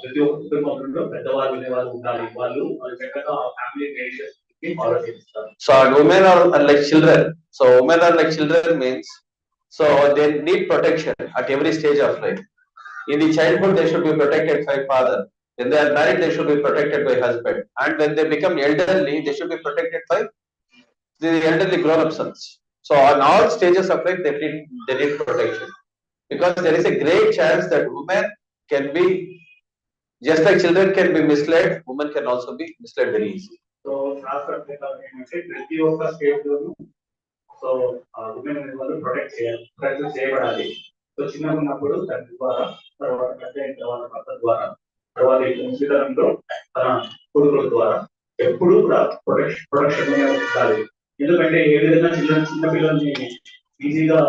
ప్రతి ఒక్క కుటుంబంలో పెద్దవాళ్ళు వినేవాళ్ళు ఉండాలి. వాళ్ళు చక్కగా ఫ్యామిలీ ట్రెడిషన్స్ ఫాలో చేస్తారు. So women are like children. So women are like children means so they need protection at every stage of life. In the childhood, they should be protected by father. When they are married, they should be protected by husband. And when they become elderly, they should be protected by the elderly grown-up sons. So on all stages of life, they need protection. Because there is a great chance that women can be, just like children can be misled, women can also be misled very easily. So శాస్త్ర ప్రకారం ఏంటంటే ప్రతి ఒక్క stage లోనూ so women అనేది వాళ్ళు protect చేయబడాలి. So చిన్నగా ఉన్నప్పుడు తండ్రి ద్వారా, తర్వాత పెద్ద అయిన తర్వాత భర్త ద్వారా, తర్వాత ముసలితనంలో తన కొడుకుల ద్వారా ఎప్పుడు కూడా ప్రొటెక్షన్ ఉండాలి. ఎందుకంటే ఏ విధంగా చిన్న పిల్లల్ని ఈజీగా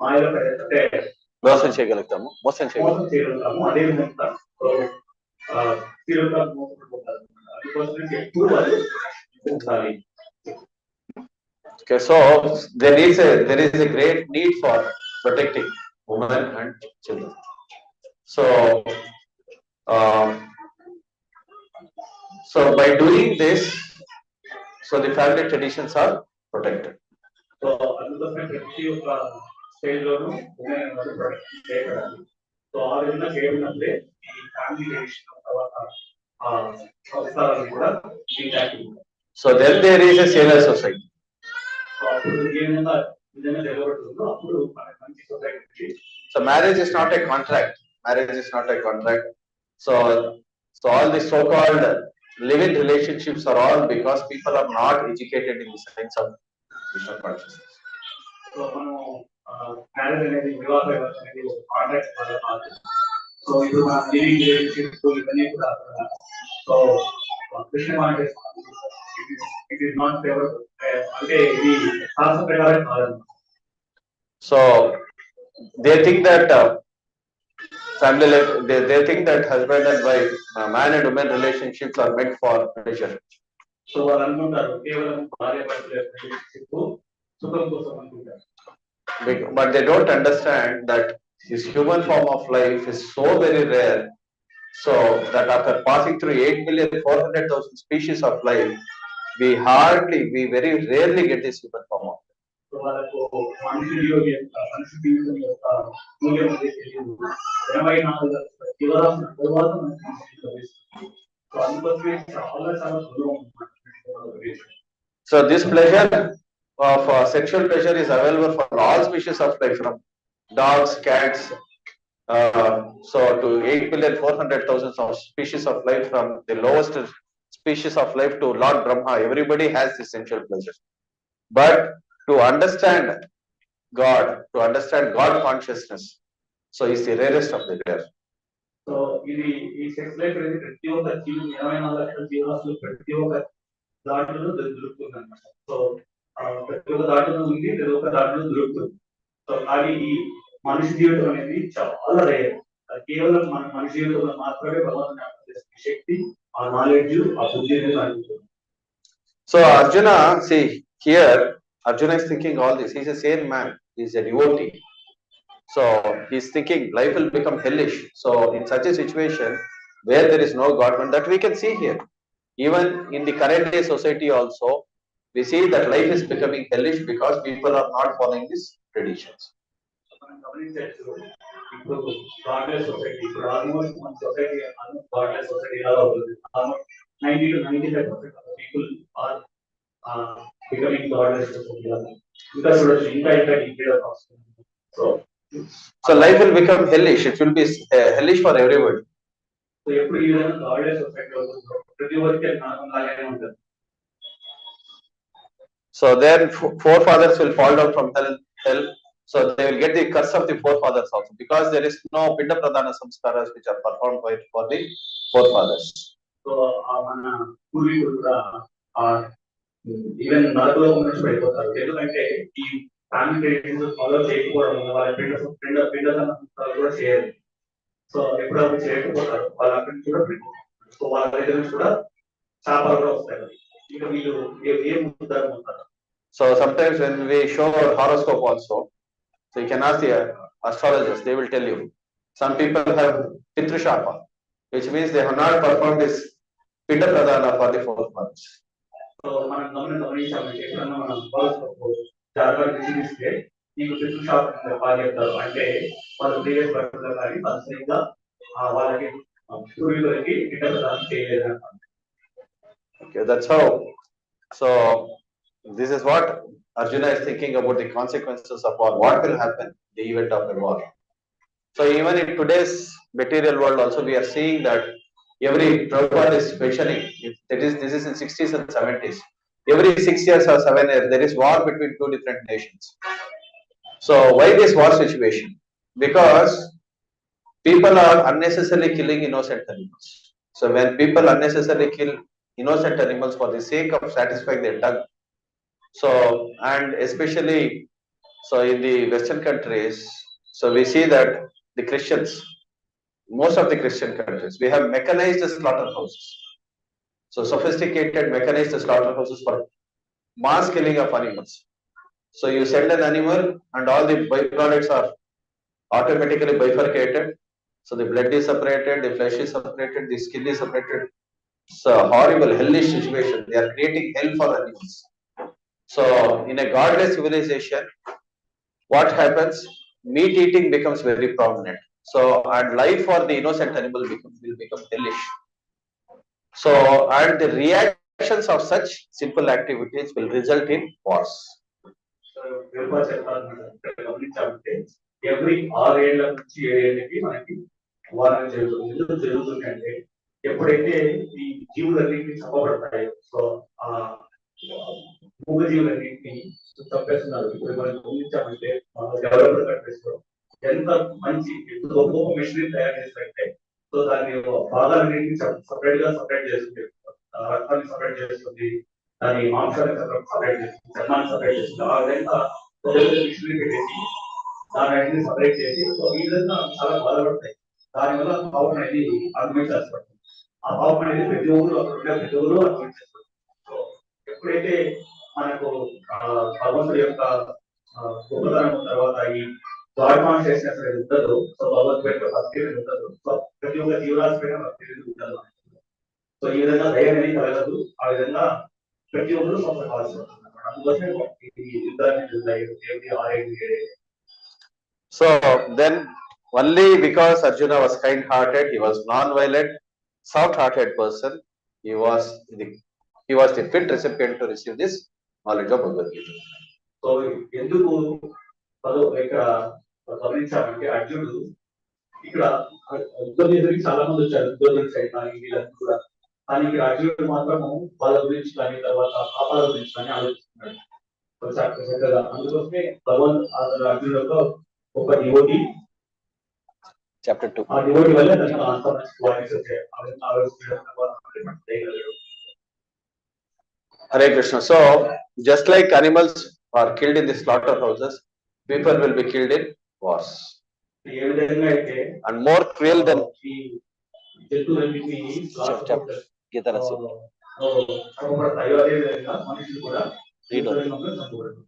మాయలో అంటే మోసం చేయగలుగుతాము అదే విధంగా తీవ్రంగా మోసపడిపోతారు. అందుకోసమే ఎప్పుడు వాళ్ళు ఉండాలి. Okay, so there is a great need for protecting women and children. So, uh, so by doing this, so the family traditions are protected. So అందుకోసమే ప్రతి ఒక్క స్టేజ్ లోనూ ఉమెన్ ప్రొటెక్షన్ చేయబడాలి. సో ఆ విధంగా చేయబడినప్పుడే ఈ ఫ్యామిలీ ట్రెడిషన్ తర్వాత సంస్కారాలు కూడా ఇంటాక్ట్ ఉంటాయి. So then there is a sailor society. So marriage is not a contract. Marriage is not a contract. So all the so-called live-in relationships are all because people are not educated in the science of Krishna consciousness. So marriage అనేది వివాహ వ్యవస్థ అనేది ఒక contract వల్ల కాదు. So ఇప్పుడు మన living relationships ఇవన్నీ కూడా so Krishna conscious it is not favour అంటే ఇది శాస్త్ర ప్రకారం కాదు. So they think that family life, they think that husband and wife, man and woman relationships are meant for pleasure. So వాళ్ళు అనుకుంటారు కేవలం భార్య భర్తల రిలేషన్షిప్ సుఖం కోసం అనుకుంటారు. But they don't understand that this human form of life is so very rare, so that after passing through 8,400,000 species of life, we very rarely get this human form of life. So వాళ్ళకు మనిషి జీవితం యొక్క మూల్యం అనేది తెలియదు. 84 జీవరాశుల తర్వాత so అందుకోసమే చాలా సులభం. So this pleasure of sexual pleasure is available for all species of life, from dogs, cats, so to 8,400,000 of species of life, from the lowest species of life to Lord Brahma. Everybody has this sensual pleasure. But to understand God consciousness, so is the rarest of the rare. So ఇది ఈ sex life అనేది ప్రతి ఒక్క జీవి 24 లక్షల జీవరాశులు ప్రతి ఒక్క దాంట్లో దొరుకుతుంది అనమాట. సో ప్రతి ఒక్క దాంట్లో ఉంది, ప్రతి ఒక్క దాంట్లో దొరుకుతుంది. సో కానీ ఈ మనిషి జీవితం అనేది చాలా రేర్. కేవలం మన మనిషి జీవితంలో మాత్రమే భగవంతుని శక్తి, ఆ నాలెడ్జ్, ఆ బుద్ధి అనేది అనుకుంటుంది. So Arjuna, see here, Arjuna is thinking all this. He's a sane man. He's a devotee. So he's thinking life will become hellish. So in such a situation where there is no God, and that we can see here, even in the current day society also, we see that life is becoming hellish because people are not following these traditions. ఇప్పుడు godless society, ఇప్పుడు almost మన society godless society లాగా అవుతుంది. Almost 90 to 95% of people are becoming godless society లాగా. ఇంకా చూడొచ్చు, ఇంకా increase అవుతుంది. So life will become hellish. It will be hellish for everybody. So ఎప్పుడు ఈ విధంగా గాడ్లెస్ సొసైటీ అవుతుందో ప్రతి ఒక్కరికి నరకం లాగానే ఉంటుంది. So their forefathers will fall down from hell. So they will get the curse of the forefathers also, because there is no pinda pradhana samskaras which are performed for the forefathers. So మన పూర్వీకులు కూడా even నరకలోకం నుంచి పడిపోతారు. ఎందుకంటే ఈ family traditions follow చేయకపోవడం వల్ల వాళ్ళ పిండ సంస్కారాలు కూడా చేయరు. సో ఎప్పుడు అవి చేయకపోతారు, వాళ్ళ అక్కడి నుంచి కూడా పడిపోతారు. సో వాళ్ళ దగ్గర నుంచి కూడా శాపాలు కూడా వస్తాయి. ఇక వీళ్ళు ఏం ఉద్దారం అవుతారు. So sometimes when we show our horoscope also, so you can ask the astrologers, they will tell you some people have pitru shapa, which means they have not performed this pinda pradhana for the forefathers. So మనం గమనించామంటే ఎప్పుడన్నా మనం horoscope జాతకాలు పరిశీలిస్తే నీకు పితృ శాపం పాలి చెప్తారు. అంటే వాళ్ళ ప్రీవియస్ బర్త్లో కానీ పర్సనల్గా వాళ్ళకి పూర్వీకులకి పిండ ప్రదానం చేయలేదు అంటారు. Okay, that's how. So this is what Arjuna is thinking about, the consequences of war. What will happen, the event of a war. So even in today's material world also, we are seeing that every Prabhupada is mentioning, this is in 60s and 70s. every 6 years or 7 years, there is war between two different nations. So why this war situation? Because people are unnecessarily killing innocent animals. So when people unnecessarily kill innocent animals for the sake of satisfying their tongue, so and especially so in the Western countries, so we see that the Christians, most of the Christian countries, we have mechanized slaughterhouses. So sophisticated mechanized slaughterhouses for mass killing of animals. So you send an animal and all the byproducts are automatically bifurcated. So the blood is separated, the flesh is separated, the skin is separated. It's a horrible, hellish situation. They are creating hell for animals. So in a godless civilization, what happens? Meat eating becomes very prominent. So and life for the innocent animal will become hellish. So and the reactions of such simple activities will result in wars. గమనించాలంటే every 6 ఏళ్ల నుంచి 7 ఏళ్ళకి మనకి వారం జరుగుతుంది అంటే ఎప్పుడైతే ఈ జీవులన్నింటినీ చంపబడతాయో సో ఆ మూగ జీవులన్నింటినీ చంపేస్తున్నారు. ఇప్పుడు మనం గమనించామంటే డెవలప్డ్ కంట్రీస్ లో ఎంత మంచి గొప్ప మిషనరీ తయారు చేసినట్టే సో దాన్ని భాగాలన్నింటినీ సపరేట్ చేస్తుంది, రక్తాన్ని సపరేట్ చేస్తుంది, దాని మాంసాన్ని సపరేట్ చేస్తుంది, చర్మాన్ని సపరేట్ చేస్తుంది. ఆ విధంగా మిషనరీ పెట్టేసి దాన్ని సపరేట్ చేసి సో ఈ విధంగా చాలా బాధపడతాయి. దానివల్ల పాపం అనేది అనుభవించాల్సి పడుతుంది. ఆ పాపం అనేది ప్రతి ఊరు అక్కడ ఉండే ప్రతి ఊరు అనుభవించాల్సి పడుతుంది. సో ఎప్పుడైతే మనకు భగవంతుడి యొక్క గొప్పతనం తర్వాత ఈ గాడ్ కాన్షియస్నెస్ అనేది ఉండదు, సో భగవంతుడి యొక్క భక్తి అనేది ఉండదు, సో ప్రతి ఒక్క జీవరాశి పైన భక్తి అనేది ఉండదు. సో ఈ విధంగా దయ అనేది కలగదు. ఆ విధంగా ప్రతి ఒక్కరు సంపకాల్సి వస్తుంది అన్నమాట. అందుకోసమే ఈ యుద్ధాన్ని So then only because Arjuna was kind-hearted, he was non-violent, soft-hearted person, he was the fit recipient to receive this knowledge of Bhagavad Gita. So ఎందుకు ఇక్కడ గమనించాలంటే అర్జునుడు ఇక్కడ యుద్ధం చేసేది చాలా మంది వచ్చారు, యుద్ధం సైతానికి వీళ్ళని కూడా, కానీ ఇక్కడ అర్జునుడు మాత్రము వాళ్ళ గురించి కానీ తర్వాత పాపాల గురించి కానీ ఆలోచిస్తున్నాడు. అందుకోసమే భగవంత్ అర్జునుడు యొక్క ఒక డివోటీ చాప్టర్ 2 ఆ డివోటీ వల్ల అంత మంచి క్వాలిటీస్ వచ్చాయి. Hare Krishna. So just like animals are killed in the slaughterhouses, people will be killed in wars. ఏ విధంగా అయితే And more cruel than ఈ జంతువులన్నింటినీ గీత రహస్యం చంపబడతాయో అదే విధంగా మనుషులు కూడా చంపబడతారు.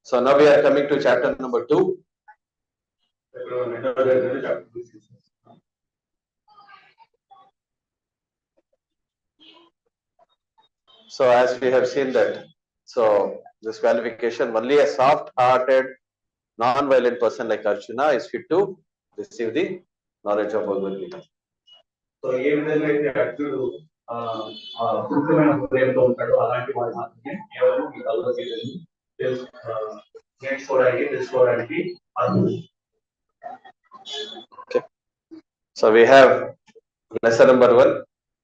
So now we are coming to chapter number 2. So as we have seen that, so this qualification, only a soft-hearted, non-violent person like Arjuna is fit to receive the knowledge of Bhagavad Gita. So ఏ విధంగా అయితే అర్జునుడు కృత్రిమైన హృదయంతో ఉంటాడో అలాంటి వాడు మాత్రమే కేవలం ఈ భగవద్గీతని తెలుసుకోవడానికి అర్హుడు. Okay. So we have lesson number 1.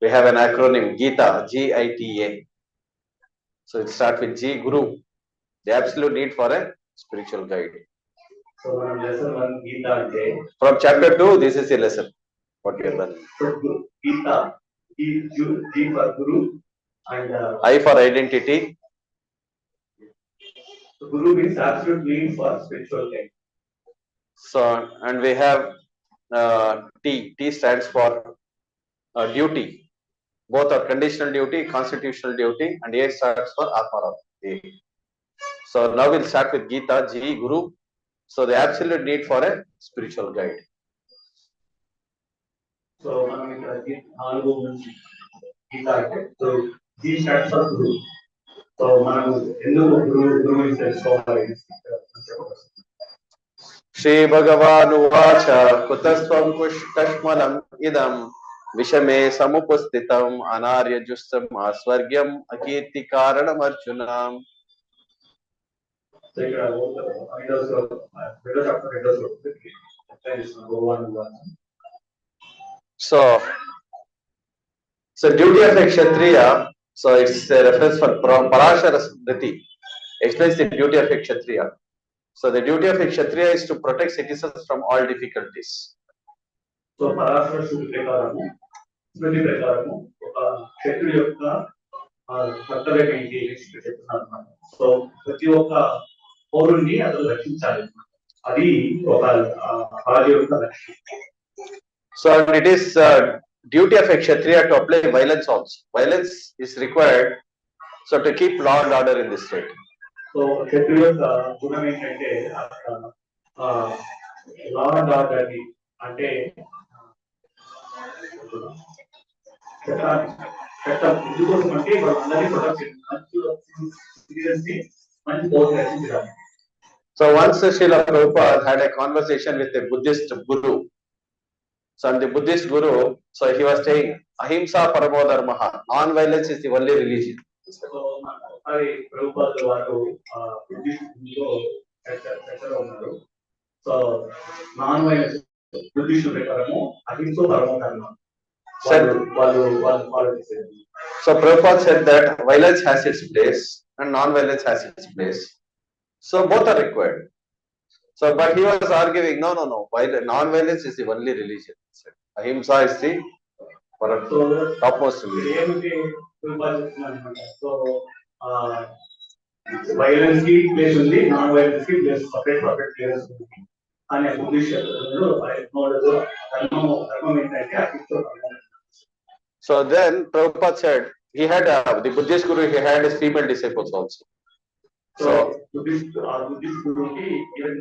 We have an acronym Gita, Gita. So it starts with G, Guru, the absolute need for a spiritual guide. So మనం లెసన్ 1 గీత అంటే From chapter 2, this is the lesson. What we are learning. Gita, G for Guru and I for identity. Guru means absolute need for spiritual guide. So and we have T. T stands for duty. Both are conditional duty, constitutional duty, and A stands for Atma. So now we'll start with Gita, G, Guru. So the absolute need for a spiritual guide. So మనం ఇక్కడ 4 గీత అంటే so G stands for Guru. So మనం ఎందుకు గురువు తెలుసుకోవాలి? Shri Bhagavanuvacha kutasvam kashmalam idam vishame samupastitam anarya justam asvargyam akirti karanam arjunam. So ఇక్కడ రెండో chapter రెండో So duty of a Kshatriya, so it's a reference for Parashara Smriti, explains the duty of a Kshatriya. So the duty of a Kshatriya is to protect citizens from all difficulties. So Parashara Smriti ప్రకారము ఒక క్షత్రుడి యొక్క కర్తవ్యం ఏంటి చెప్తున్నారు అన్నమాట. So ప్రతి ఒక్క పౌరుణ్ణి అతను రక్షించాలి, అది ఒక రాజు యొక్క లక్ష్యం. So it is duty of a Kshatriya to apply violence also. Violence is required so to keep law and order in the state. So క్షత్రుడి యొక్క గుణం ఏంటంటే లా అండ్ ఆర్డర్ ని అంటే చట్టం ఎందుకోసం అంటే వాళ్ళందరినీ ప్రొటెక్ట్ మంచి పౌరులు రక్షించడానికి. So once Srila Prabhupada had a conversation with a Buddhist guru. So and the Buddhist guru, so he was saying, Ahimsa Paramo Dharmaha, non-violence is the only religion. So ఒకసారి ప్రభుపాద వారు బుద్ధిస్టులో ఉన్నారు. సో నాన్ వైలెన్స్ బుద్ధిస్టు ప్రకారము అహింస పరమో ధర్మం వాళ్ళు follow చేసేది. So Prabhupada said that violence has its place and non-violence has its place. So both are required. So but he was arguing, no. Non-violence is the only religion. Ahimsa is the topmost religion. So violence కి place ఉంది, non violence కి place separate place ఉంది అని బుద్ధిస్టులు ధర్మం ఏంటంటే అహింస. So then Prabhupada said he had the Buddhist guru, he had his female disciples also. So Buddhist guruki even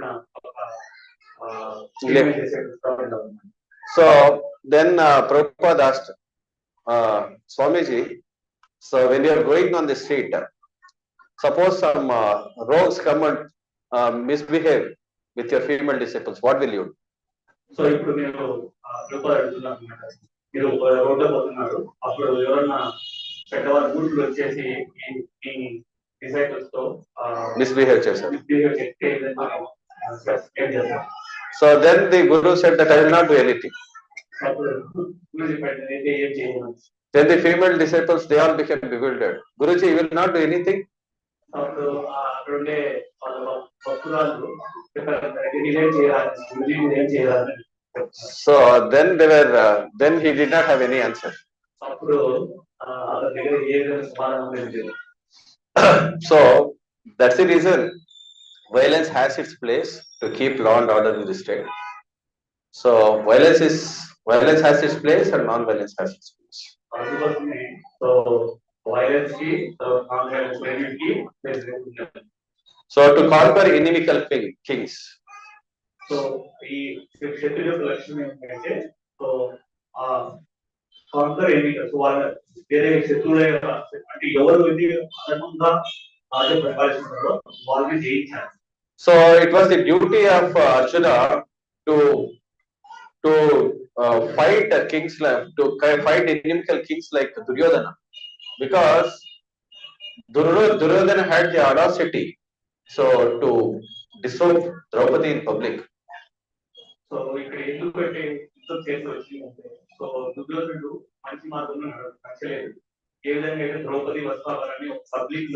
so then Prabhupada asked Swamiji, so when you are going on the street, suppose some rogues come and misbehave with your female disciples, what will you do? So ఇప్పుడు నేను prepare అవుతున్నాను అన్నమాట. మీరు road పోతున్నారు, అప్పుడు ఎవరన్నా పెద్దవారు గుర్తులు వచ్చేసి ఈ డిసైపుల్స్ తో misbehave చేస్తారు. చెప్తే ఏం చేస్తారు? So then the guru said that I will not do anything. అప్పుడు గురుజీ పెట్టినైతే ఏం చేయను. Then the female disciples, they all became bewildered. Guruji, you will not do anything? అప్పుడు అక్కడుండే భక్తురాలు ఏం చేయాలి, గురుజీ ఏం చేయాలి. So then they were then he did not have any answer. అప్పుడు అతని దగ్గర ఏ విధంగా సమాధానం లేదు. So that's the reason violence has its place to keep law and order in the state. So violence has its place and non-violence has its place. అందుకోసమే so violence కి non violence రెండింటికి place ఉంది. So to conquer inimical kings. So ఈ క్షత్రియుల యొక్క లక్ష్యం ఏంటంటే so canker ఎన్నికలు, so వాళ్ళ వేరే శత్రువుల అంటే ఎవరు ఇది అదనంగా రాజ్యం పరిపాలిస్తున్నారో వాళ్ళని జయించాలి. So it was the duty of Arjuna to fight kings to fight inimical kings like Duryodhana, because Duryodhana had the audacity so to disrobe Draupadi in public. So ఇక్కడ ఎందుకంటే యుద్ధం చేసి వచ్చిందంటే సో దుర్యోధనుడు మంచి మార్గంలో నచ్చలేదు. ఏ విధంగా అయితే ద్రౌపది వస్త్రాభరణాన్ని పబ్లిక్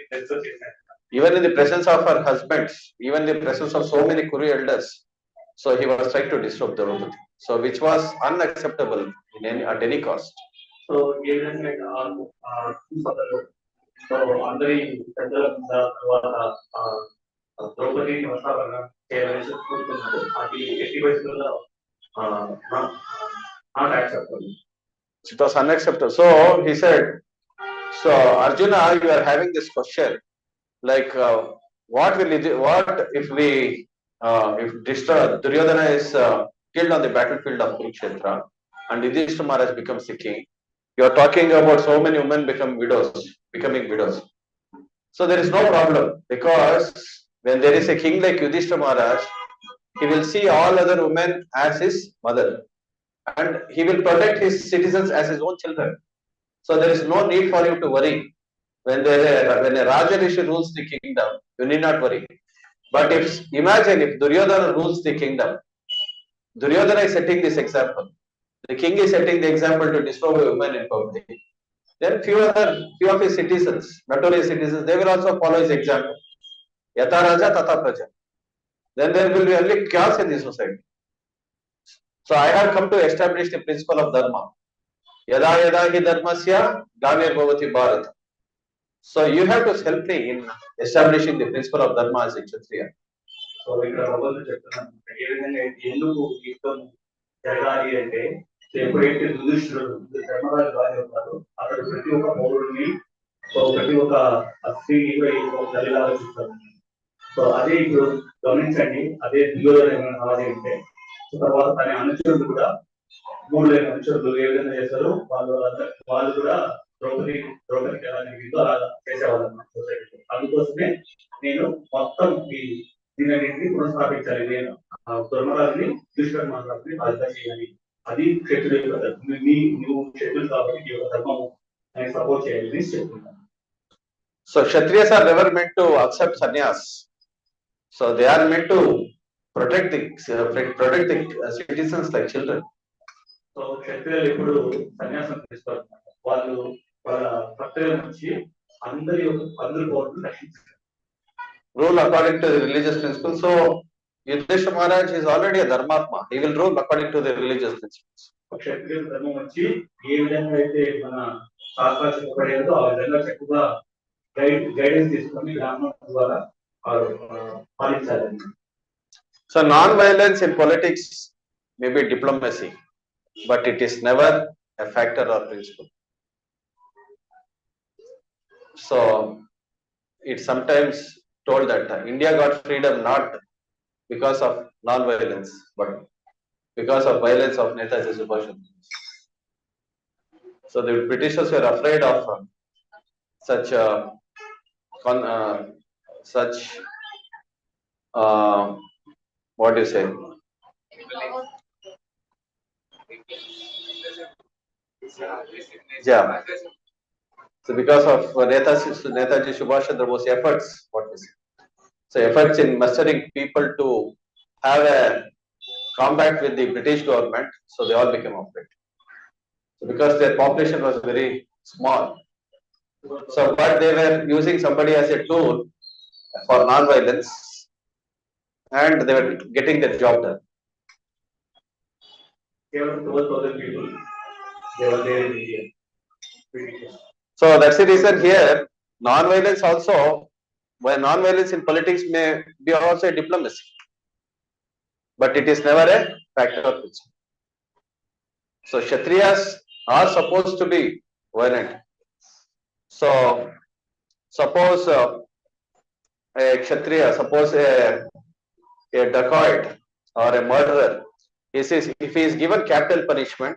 ప్లేస్ లో చేశారు. Even in the presence of her husbands, even in the presence of so many Kuru elders, so he was trying to disrobe Draupadi, so which was unacceptable at any cost. So ఏ విధంగా so అందరి పెద్దల తర్వాత ద్రౌపదిని వస్త్రాభరణం చేయాలని కోరుకున్నాడు. అది ఎట్టి పరిస్థితుల్లో not acceptable. It was unacceptable. So he said, so Arjuna, you are having this question like what if Duryodhana is killed on the battlefield of Kurukshetra and Yudhishthira Maharaj becomes the king. You are talking about so many women becoming widows. So there is no problem, because when there is a king like Yudhishthira Maharaj, he will see all other women as his mother and he will protect his citizens as his own children. So there is no need for you to worry When a Raja Rishi rules the kingdom, you need not worry. But imagine if Duryodhana rules the kingdom, Duryodhana is setting this example. The king is setting the example to destroy women in public. Then few of his citizens, notorious citizens, they will also follow his example. Yata Raja, Tata Praja. Then there will be only chaos in the society. So I have come to establish the principle of dharma. Yada yada hi dharmasya gane bhavati bharat. So you have to help me in establishing the principle of dharma as a Kshatriya. So ఇక్కడ భగవంతుడు చెప్తున్నాను ఏ విధంగా అయితే ఎందుకు యుద్ధం జరగాలి అంటే ఎప్పుడైతే యుధిష్ఠిరుడు ధర్మరాజు రాజు ఉన్నారో అతడు ప్రతి ఒక్క పౌరుడిని ప్రతి ఒక్క స్త్రీని ఒక తల్లిలాగా చూస్తాడు. సో అదే ఇప్పుడు గమనించండి, అదే దుర్యోధన రాజు అంటే తర్వాత తన అనుచరులు కూడా 3 అనుచరులు ఏ విధంగా చేస్తారు, వాళ్ళు కూడా ద్రౌపదికి ఎలా జరిగిందో అలా చేసేవాళ్ళు అన్నమాట సొసైటీలో. అందుకోసమే నేను మొత్తం దీనిని పునఃస్థాపించాలి, నేను ధర్మరాజుని దుష్కర్మాన్ని బాధ్యత చేయాలి. అది క్షత్రుడు యొక్క నువ్వు క్షత్రుడు కాబట్టి ఈ యొక్క ధర్మము నేను సపోర్ట్ చేయాలని చెప్తున్నాను. So Kshatriyas are never meant to accept sannyas. So they are meant to protect the citizens like children. So క్షత్రియులు ఎప్పుడు సన్యాసం తీసుకోవాలి, వాళ్ళు వాళ్ళ కర్తవ్యం నుంచి అందరి పౌరులను రక్షించారు. Rule according to the religious principles. So Yudhishthira Maharaj is already a dharmatma. He will rule according to the religious principles. క్షత్రియుల ధర్మం వచ్చి ఏ విధంగా అయితే మన శాస్త్రాలు చెప్పబడేదో ఆ విధంగా చక్కగా గైడెన్స్ తీసుకొని గ్రామం ద్వారా పాలించాలి. So non-violence in politics may be diplomacy, but it is never a factor or principle. So it's sometimes told that India got freedom not because of non-violence, but because of violence of Netaji Subhash Chandra Bose. So the Britishers were afraid of such what do you say? Yeah. So because of Netaji Subhash Chandra Bose efforts, what is it? So efforts in mustering people to have a combat with the British government, so they all became afraid. So because their population was very small, so but they were using somebody as a tool for non-violence, and they were getting their job done. Even 12,000 people, they were there in India. So that's the reason here, non-violence also, when non-violence in politics may be also a diplomacy, but it is never a factor of principle. So Kshatriyas are supposed to be violent. So suppose a Kshatriya, suppose a dacoit or a murderer, if he is given capital punishment,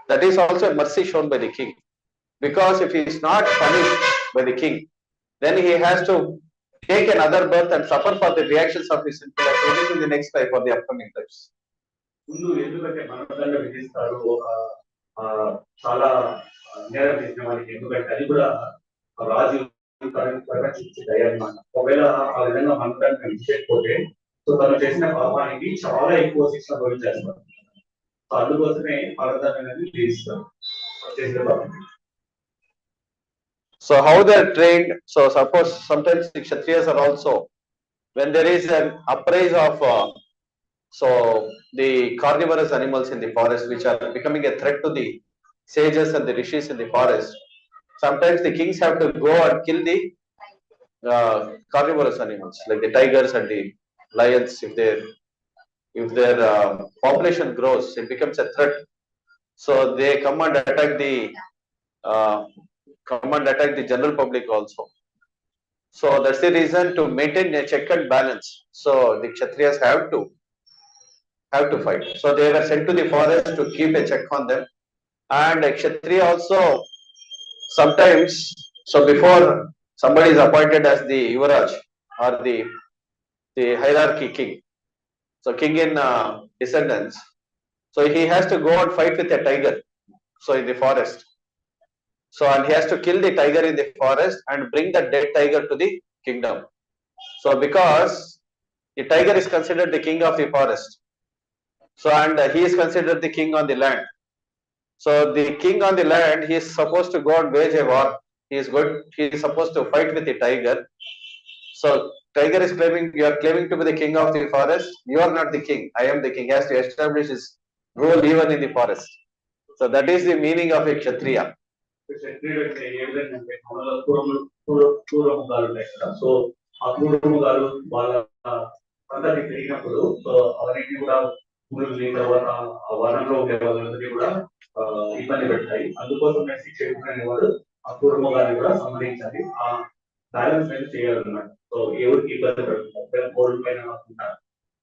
that is also a mercy shown by the king. Because if he is not punished by the king, then he has to take another birth and suffer for the reactions of his sinful activities in the next life or the upcoming lives. ముందు ఎందుకంటే మరణదండ విధిస్తారు చాలా నేరం చేసిన వారికి, ఎందుకంటే అది కూడా రాజు ప్రకటించే దయాన్నమాట. ఒకవేళ ఆ విధంగా మరణదండ విధించకపోతే సో తను చేసిన పాపానికి చాలా ఎక్కువ శిక్ష భవించేస్తారు. అందుకోసమే మరణదండ అనేది విధిస్తారు చేసిన పాపానికి. So how they are trained? So suppose sometimes the Kshatriyas are also, when there is an uprise of so the carnivorous animals in the forest which are becoming a threat to the sages and the rishis in the forest, sometimes the kings have to go and kill the carnivorous animals like the tigers and the lions. If their population grows, it becomes a threat. So they come and attack the general public also. So that's the reason, to maintain a check and balance. So the Kshatriyas have to fight. So they were sent to the forest to keep a check on them. And a Kshatriya also sometimes, so before somebody is appointed as the Yuvraj or the hierarchy king, so king in descendants, so he has to go and fight with a tiger, so in the forest. So, and he has to kill the tiger in the forest and bring the dead tiger to the kingdom. So, because the tiger is considered the king of the forest, so and he is considered the king on the land. So, the king on the land, he is supposed to go and wage a war. He is good. He is supposed to fight with the tiger. So, tiger is claiming, you are claiming to be the king of the forest. You are not the king. I am the king. He has to establish his rule even in the forest. So, that is the meaning of a kshatriya. క్షత్రియుడు అంటే ఏ విధంగా అంటే మనలో క్రూరముగాలు ఉంటాయి కదా. So ఆ క్రూరముగాలు వాళ్ళ సంతతి పెరిగినప్పుడు సో అవన్నీ కూడా ఊరిని తర్వాత ఆ వనంలో ఉండే వాళ్ళందరినీ కూడా ఇబ్బంది పెడతాయి. అందుకోసం క్షత్రుడు అనేవాడు ఆ క్రూరముగాన్ని కూడా సంహరించాలి. ఆ బ్యాలెన్స్ అనేది చేయాలన్నమాట. సో ఎవరికి ఇబ్బంది పెడుతున్నారు కోళ్ళ పైన కాకుండా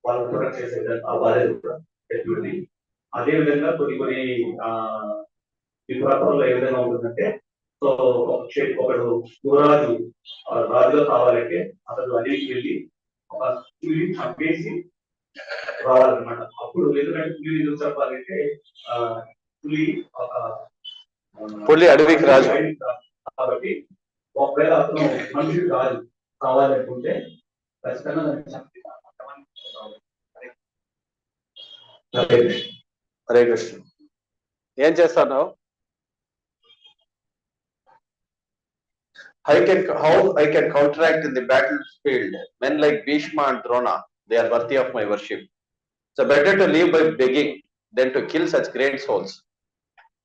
వాళ్ళ ప్రొటెక్ట్ చేసే ఆ బాధ్యత కూడా క్షత్రుడిది. అదే విధంగా కొన్ని ఈ పురాతనంలో ఏ విధంగా ఉంటుందంటే సో ఒకడు యువరాజు రాజుగా కావాలంటే అతడు అడవికి వెళ్ళి ఒక పులిని చంపేసి రావాలన్నమాట. అప్పుడు ఎందుకంటే పులి ఎందుకు చెప్పాలంటే పులి అడవికి రాజు కాబట్టి ఒకవేళ అతను మనిషి రాజు కావాలనుకుంటే ఖచ్చితంగా హరే కృష్ణ. ఏం చేస్తాను? How I can counteract in the battlefield men like Bhishma and Drona. They are worthy of my worship. So better to live by begging than to kill such great souls.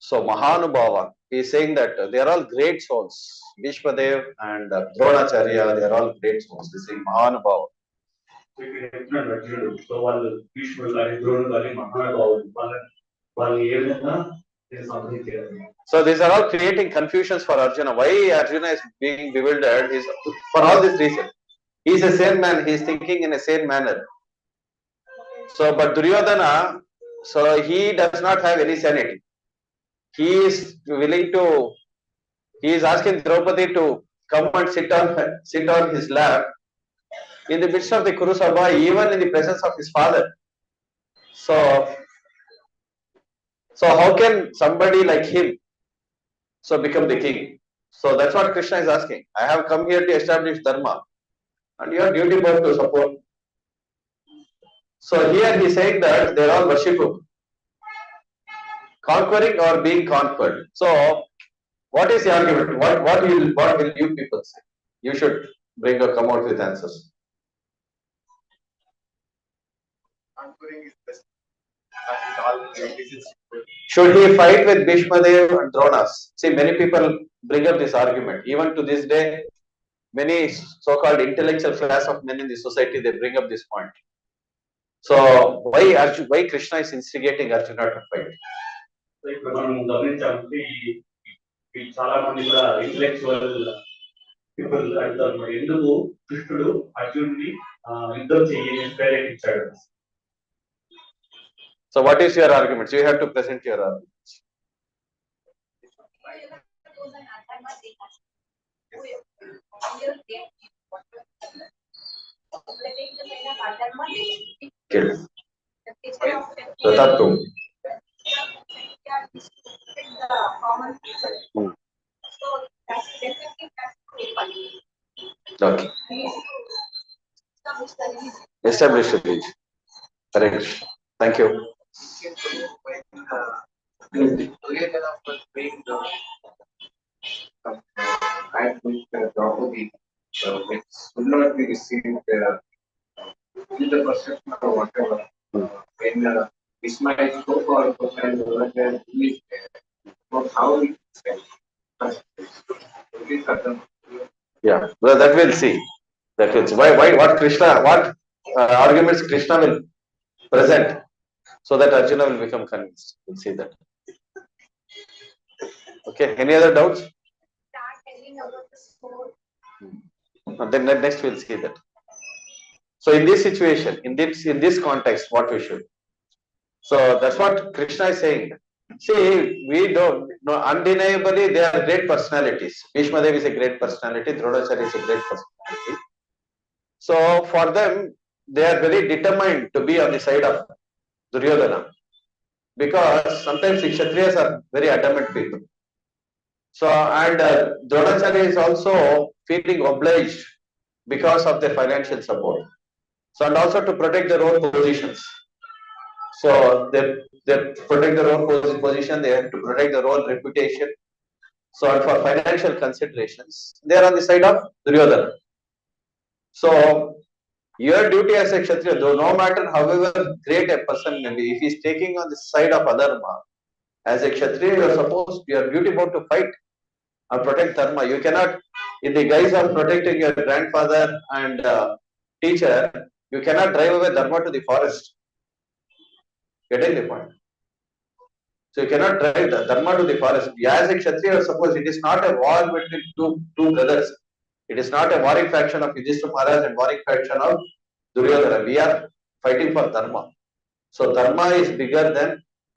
So Mahanubhava, he is saying that they are all great souls. Bhishma Dev and Dronacharya, they are all great souls. They say Mahanubhava. So వాళ్ళు భీష్ముడు కానీ ద్రోణుడు కానీ మహానుభావులు వాళ్ళు ఏ విధంగా So these are all creating confusions for Arjuna. Why Arjuna is being bewildered is for all this reason. He is a sane man. He is thinking in a sane manner. So, but Duryodhana, so he does not have any sanity. He is willing to. He is asking Draupadi to come and sit on his lap in the midst of the Kuru Sabha, even in the presence of his father. So how can somebody like him so become the king? So that's what Krishna is asking. I have come here to establish dharma, and you are duty bound to support. So here he is saying that they are all worshipable, conquering or being conquered. So what is the argument? What will you people say? You should come out with answers. Conquering is best. Should he fight with Bhishma Dev and Dronas? See, many people bring up this argument. Even to this day, many so-called intellectual class of men in the society, they bring up this point. So, why Krishna is instigating Arjuna to fight? ఇప్పుడు మనం గమనించాలంటే ఈ చాలా మంది కూడా intellectual people అడుగుతారు మరి ఎందుకు కృష్ణుడు అర్జునుడిని యుద్ధం చేయని ప్రేరేపించాడు. So what is your argument? So you have to present your arguments. Okay. Establish the page. Correct. Thank you. Which would not be received with the perception of whatever. When Ismail spoke or how it yeah, well, that we'll see. That will see. Why? What Krishna? What arguments Krishna will present, so that Arjuna will become convinced. We'll see that. Okay. Any other doubts? Then next we'll see that. So in this situation, in this context, what we should. So that's what Krishna is saying. See, we don't know, undeniably they are great personalities. Bhishma Dev is a great personality. Dronacharya is a great personality. So for them, they are very determined to be on the side of Duryodhana, because sometimes the Kshatriyas are very adamant people. So, and Dronacharya is also feeling obliged because of their financial support. So, and also to protect their own positions. So, they protect their own position, they have to protect their own reputation. So, and for financial considerations, they are on the side of Duryodhana. So, your duty as a Kshatriya, though no matter however great a person may be, if he is taking on the side of Adharma, as a Kshatriya, you are supposed, your duty about to fight and protect Dharma. You cannot, in the guise of protecting your grandfather and teacher, you cannot drive away Dharma to the forest. Getting the point? So you cannot drive the Dharma to the forest. As a Kshatriya, suppose it is not a war between two brothers. It is not a warring faction of Yudhishthira Maharaj and warring faction of Duryodhana. We are fighting for Dharma. So Dharma is bigger than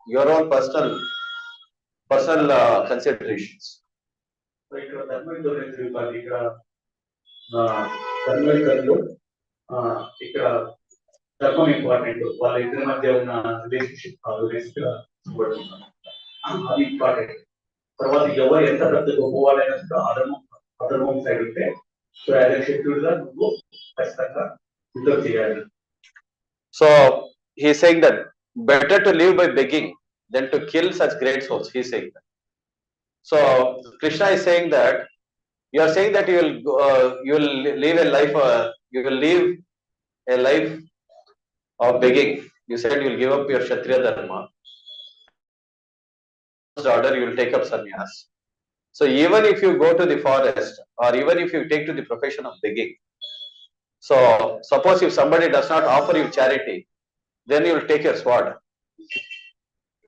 your own personal considerations. So ఇక్కడ ధర్మయుద్ధం ఇక్కడ ధర్మయుద్ధంలో ఇక్కడ ధర్మం important, వాళ్ళ ఇద్దరి మధ్య ఉన్న relationship అది important. తర్వాత ఎవరు ఎంత పెద్ద గొప్ప వాళ్ళైనా అధర్మం సైడ్ ఉంటే సో యాజ్ ఎ శత్రుడుగా నువ్వు ఖచ్చితంగా యుద్ధం చేయాలి. So he is saying that better to live by begging than to kill such great souls. He is saying that. So Krishna is saying that you are saying that you will live a life of begging. You said you will give up your Kshatriya dharma. Order you will take up sannyas. So even if you go to the forest or even if you take to the profession of begging, so suppose if somebody does not offer you charity, then you will take your sword.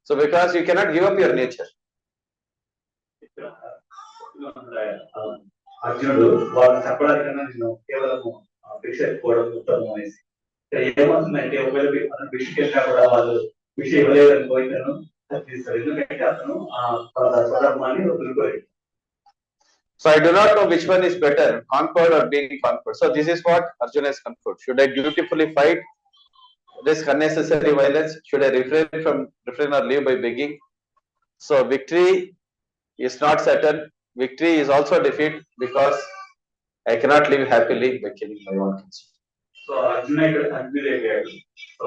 So because you cannot give up your nature. అర్జునుడు వాళ్ళని చెప్పడానికన్నా నేను కేవలం భిక్ష ఎత్తుకోవడం ఉత్తమం అనేసి ఏమవుతుందంటే ఒకవేళ అతను భిక్షకి వెళ్ళినా కూడా వాళ్ళు భిక్ష ఇవ్వలేదని పోయినాను తీస్తారు, ఎందుకంటే అతను స్వధర్మాన్ని వదులుకోలేదు. So I do not know which one is better, conquered or being conquered. So this is what Arjuna has concluded. Should I dutifully fight, risk unnecessary violence? Should I refrain or live by begging? So victory is not certain. Victory is also defeat because I cannot live happily by killing my own kids. So Arjuna ఇక్కడ confuse అయిపోయాడు. So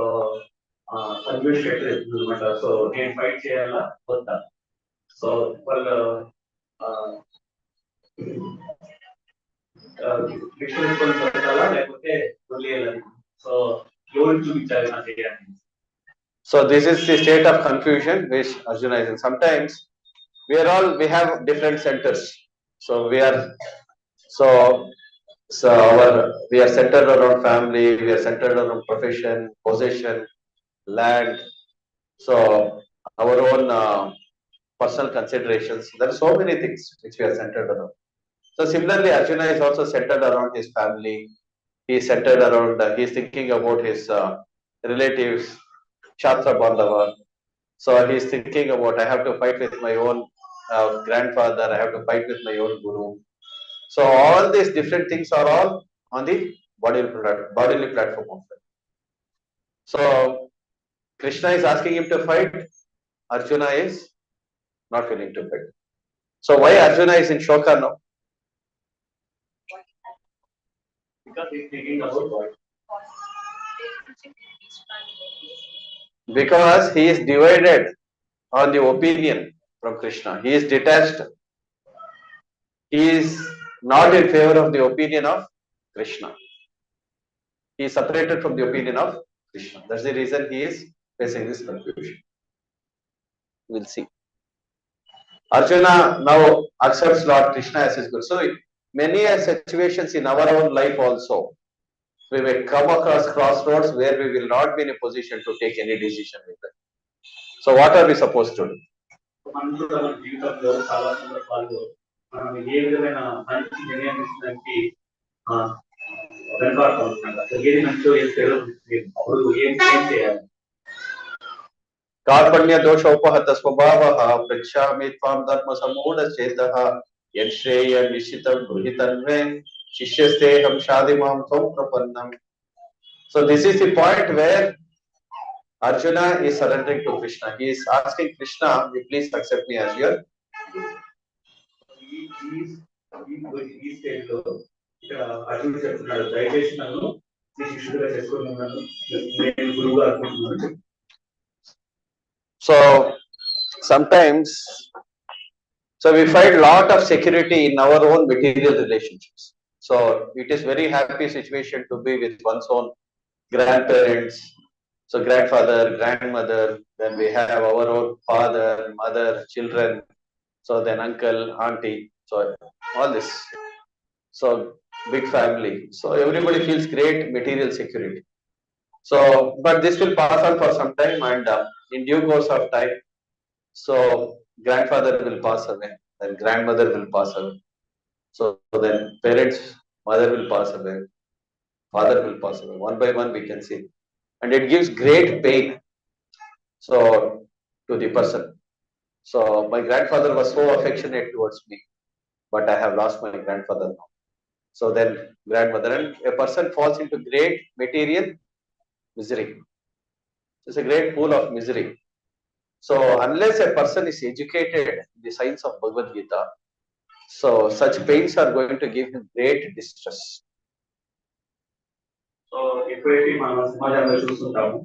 confuse అనమాట. So నేను fight చేయాలా వద్దా, so వాళ్ళు పెట్టాలా లేకపోతే వదిలేయాలని, so ఎవరు చూపించాలి నా చేయాలి. So this is the state of confusion which Arjuna is in. Sometimes we have different centers. So we are centered around family, we are centered around profession, possession, land. So our own personal considerations. There are so many things which we are centered around. So similarly, Arjuna is also centered around his family. He is centered around. He is thinking about his relatives, Shastra Bandhava. So he is thinking about, I have to fight with my own grandfather. I have to fight with my own guru. So all these different things are all on the bodily platform of it. So Krishna is asking him to fight. Arjuna is not willing to fight. So why Arjuna is in Shoka now? Because he's thinking about God. Because he is divided on the opinion from Krishna. He is detached. He is not in favor of the opinion of Krishna. He is separated from the opinion of Krishna. That's the reason he is facing this confusion. We'll see. Arjuna now accepts Lord Krishna as his guru. So many situations in our own life also, we may come across crossroads where we will not be in a position to take any decision with them. So what are we supposed to do? మనం కూడా మన జీవితంలో చాలా సందర్భాల్లో మనం ఏ విధమైన మంచి నిర్ణయం తీసుకోవడానికి వెనకాడుతూ ఉంటాం. ఏది మంచో ఏది చెడో అప్పుడు ఏం చేయాలి? కార్పణ్య దోషోపహత స్వభావః పృచ్ఛామి త్వాం ధర్మ సమూఢచేతః యశ్రేయ నిశ్చితం గృహీతన్మే శిష్యస్తేహం షాదిమాం త్వం ప్రపన్నం. So this is the point where Arjuna is surrendering to Krishna. He is asking Krishna, please accept me as your guru. ఈ స్టేజ్ లో ఇక్కడ అర్జునుడు చెప్తున్నాడు, దయచేసి నన్ను నీ శిష్యుడిగా చేసుకున్నాను, నేను గురువుగా అనుకుంటున్నాను. So sometimes, so we find lot of security in our own material relationships. So it is very happy situation to be with one's own grandparents. So grandfather, grandmother, then we have our own father, mother, children, so then uncle, auntie, so all this. So big family. So everybody feels great material security. So, but this will pass on for some time, and in due course of time, so grandfather will pass away, then grandmother will pass away. So then parents, mother will pass away, father will pass away. One by one we can see, and it gives great pain. So to the person. So my grandfather was so affectionate towards me, but I have lost my grandfather now. So then grandmother, and a person falls into great material misery. It's a great pool of misery. So unless a person is educated in the science of Bhagavad Gita, so such pains are going to give him great distress. So ఎప్పుడైతే మనం సమాజంలో చూస్తుంటాము,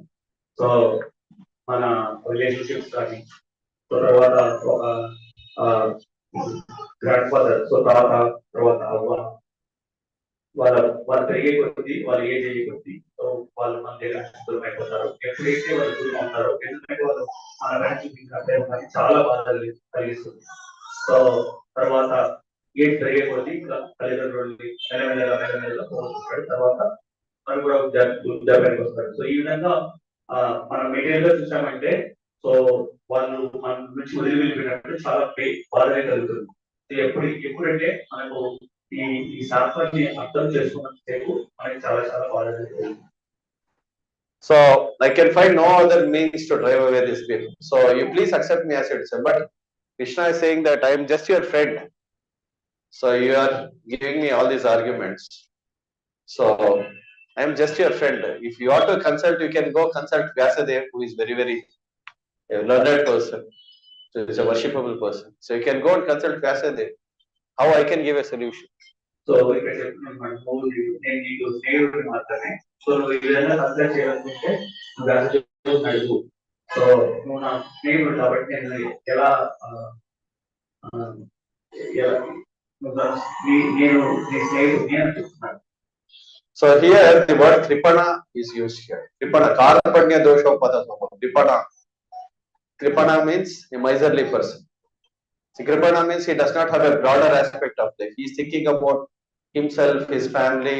so మన relationships కానీ, so తర్వాత ఒక grand father, so తాత, తర్వాత అవ్వ, వాళ్ళు పెరిగే కొద్ది, వాళ్ళు ఏజ్ అయ్యే కొద్ది, సో వాళ్ళు మన దగ్గర దూరం అయిపోతారు. ఎప్పుడైతే వాళ్ళు దూరం అవుతారో, ఎందుకంటే వాళ్ళు మన ఫ్రెండ్షిప్ అంటే చాలా బాధ కలిగిస్తుంది. సో తర్వాత ఏజ్ పెరిగే కొద్ది ఇంకా తల్లిదండ్రులు మెల్లమెల్లగా పోతుంటాడు. తర్వాత మనం కూడా ఉద్యోగానికి వస్తాడు. సో ఈ విధంగా మనం మెటీరియల్ గా చూసామంటే, సో వాళ్ళు మన నుంచి వదిలి వెళ్ళిపోయినప్పుడు చాలా బాధనే కలుగుతుంది. ఎప్పుడంటే మనకు ఈ శాస్త్రాన్ని అర్థం చేసుకున్నంతసేపు మనకి చాలా చాలా బాధ కలుగుతుంది. So I can find no other means to drive away this pain. So you please accept me as it is. But Krishna is saying that I am just your friend. So you are giving me all these arguments. So I am just your friend. If you want to consult, you can go consult Vyasadeva, who is very, very learned person. So he's a worshipable person. So you can go and consult Vyasadeva. How I can give a solution. So ఇక్కడ చెప్తున్నాను, నేను నీకు స్నేహితుడు మాత్రమే. So నువ్వు ఈ విధంగా consult చేయాలనుకుంటే నువ్వు వ్యాసదేవుడిని అడుగు. సో నువ్వు నా స్నేహితుడు కాబట్టి నేను ఎలా నేను నీ స్నేహితుడిని అని చెప్తున్నాను. So here the word kripana is used here. Kripana, karapanya doshopada. Kripana. Kripana means a miserly person. So kripana means he does not have a broader aspect of life. He is thinking about himself, his family.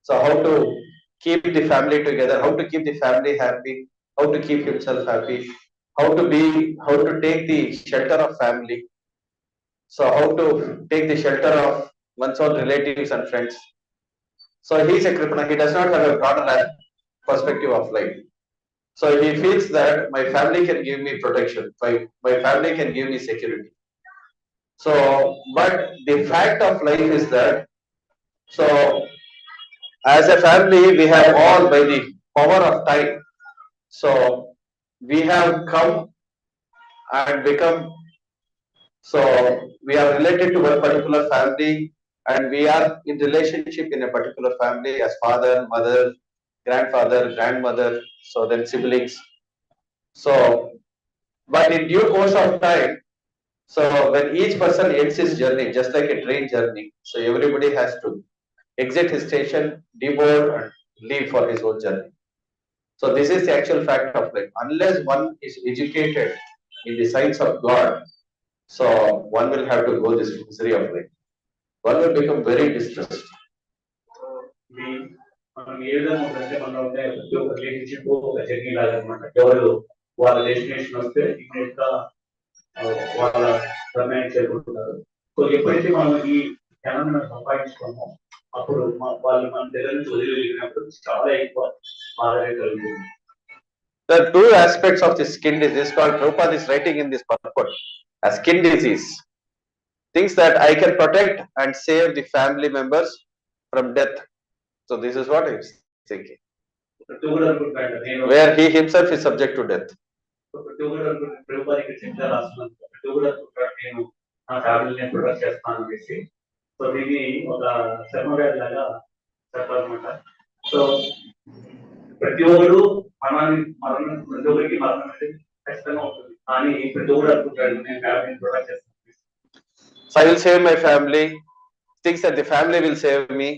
So how to keep the family together, how to keep the family happy, how to keep himself happy, how to take the shelter of family. So how to take the shelter of one's own relatives and friends. So he is a kripana. He does not have a broader perspective of life. So he feels that my family can give me protection. My family can give me security. So, but the fact of life is that, so as a family, we have all by the power of time. So we have come and become, so we are related to one particular family, and we are in relationship in a particular family as father, mother, grandfather, grandmother, so then siblings. So, but in due course of time, so when each person ends his journey, just like a train journey, so everybody has to exit his station, deboard, and leave for his own journey. So this is the actual fact of life. Unless one is educated in the science of God, so one will have to go this misery of life. One will become very distressed. మనం ఏ విధంగా ఉందంటే, మనం ప్రతి ఒక్క relationship ఒక journey లాగా అనమాట. ఎవరు వాళ్ళ డెస్టినేషన్ వస్తే ఇమీడియట్ గా వాళ్ళ గమ్యాన్ని చేరుకుంటున్నారు. సో ఎప్పుడైతే మనం ఈ జ్ఞానాన్ని మనం సంపాదించుకున్నామో, అప్పుడు వాళ్ళు మన దగ్గర నుంచి వదిలి వెళ్ళినప్పుడు చాలా ఎక్కువ బాధనే కలుగుతుంది. There are two aspects of this skin disease called Prabhupada is writing in this purport as skin disease. Things that I can protect and save the family members from death. So this is what I was thinking. Where he himself is subject to death. ప్రతి ఒక్కరు ప్రభుత్వానికి చెప్తా రాస్తున్నాను. ప్రతి ఒక్కరు నేను నా ఫ్యామిలీని నేను ప్రొటెక్ట్ చేస్తాను అనేసి. సో దీన్ని ఒక శర్మవ్యాధి లాగా చెప్పాలన్నమాట. సో ప్రతి ఒక్కరు ప్రతి ఒక్కరికి మరణం అనేది ఖచ్చితంగా ఉంటుంది, కానీ ప్రతి ఒక్కరు అనుకుంటాడు నేను ఫ్యామిలీని ప్రొటెక్ట్ చేస్తాను. So I will save my family, thinks that the family will save me.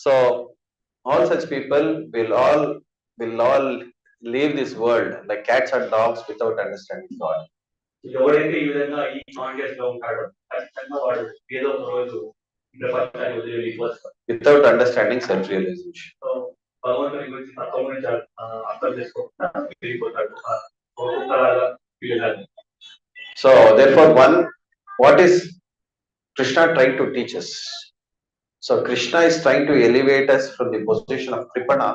So all such people will all leave this world like cats and dogs without understanding God. ఎవరైతే ఈ విధంగా ఈ కాన్షియస్ లో ఉంటాడో ఖచ్చితంగా వాడు ఏదో ఒక రోజు ఈ ప్రపంచాన్ని వదిలి వెళ్ళిపోతాడు. Without understanding self-realization. సో భగవంతుని గురించి తత్వం అర్థం చేసుకోకుండా వెళ్ళిపోతాడు, ఒక్కొక్కలాగా వెళ్ళాలి. So therefore, what is Krishna trying to teach us? So Krishna is trying to elevate us from the position of Kripana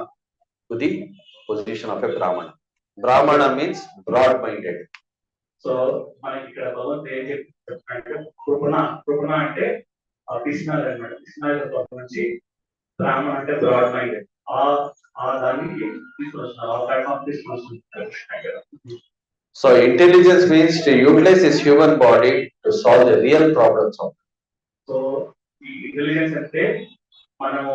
to the position of a Brahmana. Brahmana means broad-minded. So మనకి ఇక్కడ భగవంతుడు ఏం చెప్తారంటే కృపణ అంటే పిసినాలు అనమాట. పిసినాల నుంచి బ్రాహ్మణ అంటే బ్రాడ్ మైండెడ్, ఆ దానికి తీసుకొని వస్తున్నారు, ఆ ప్లాట్ఫామ్ తీసుకొని వస్తున్నారు కృష్ణ గారు. So intelligence means to utilize this human body to solve the real problems of. So ఈ ఇంటెలిజెన్స్ అంటే మనము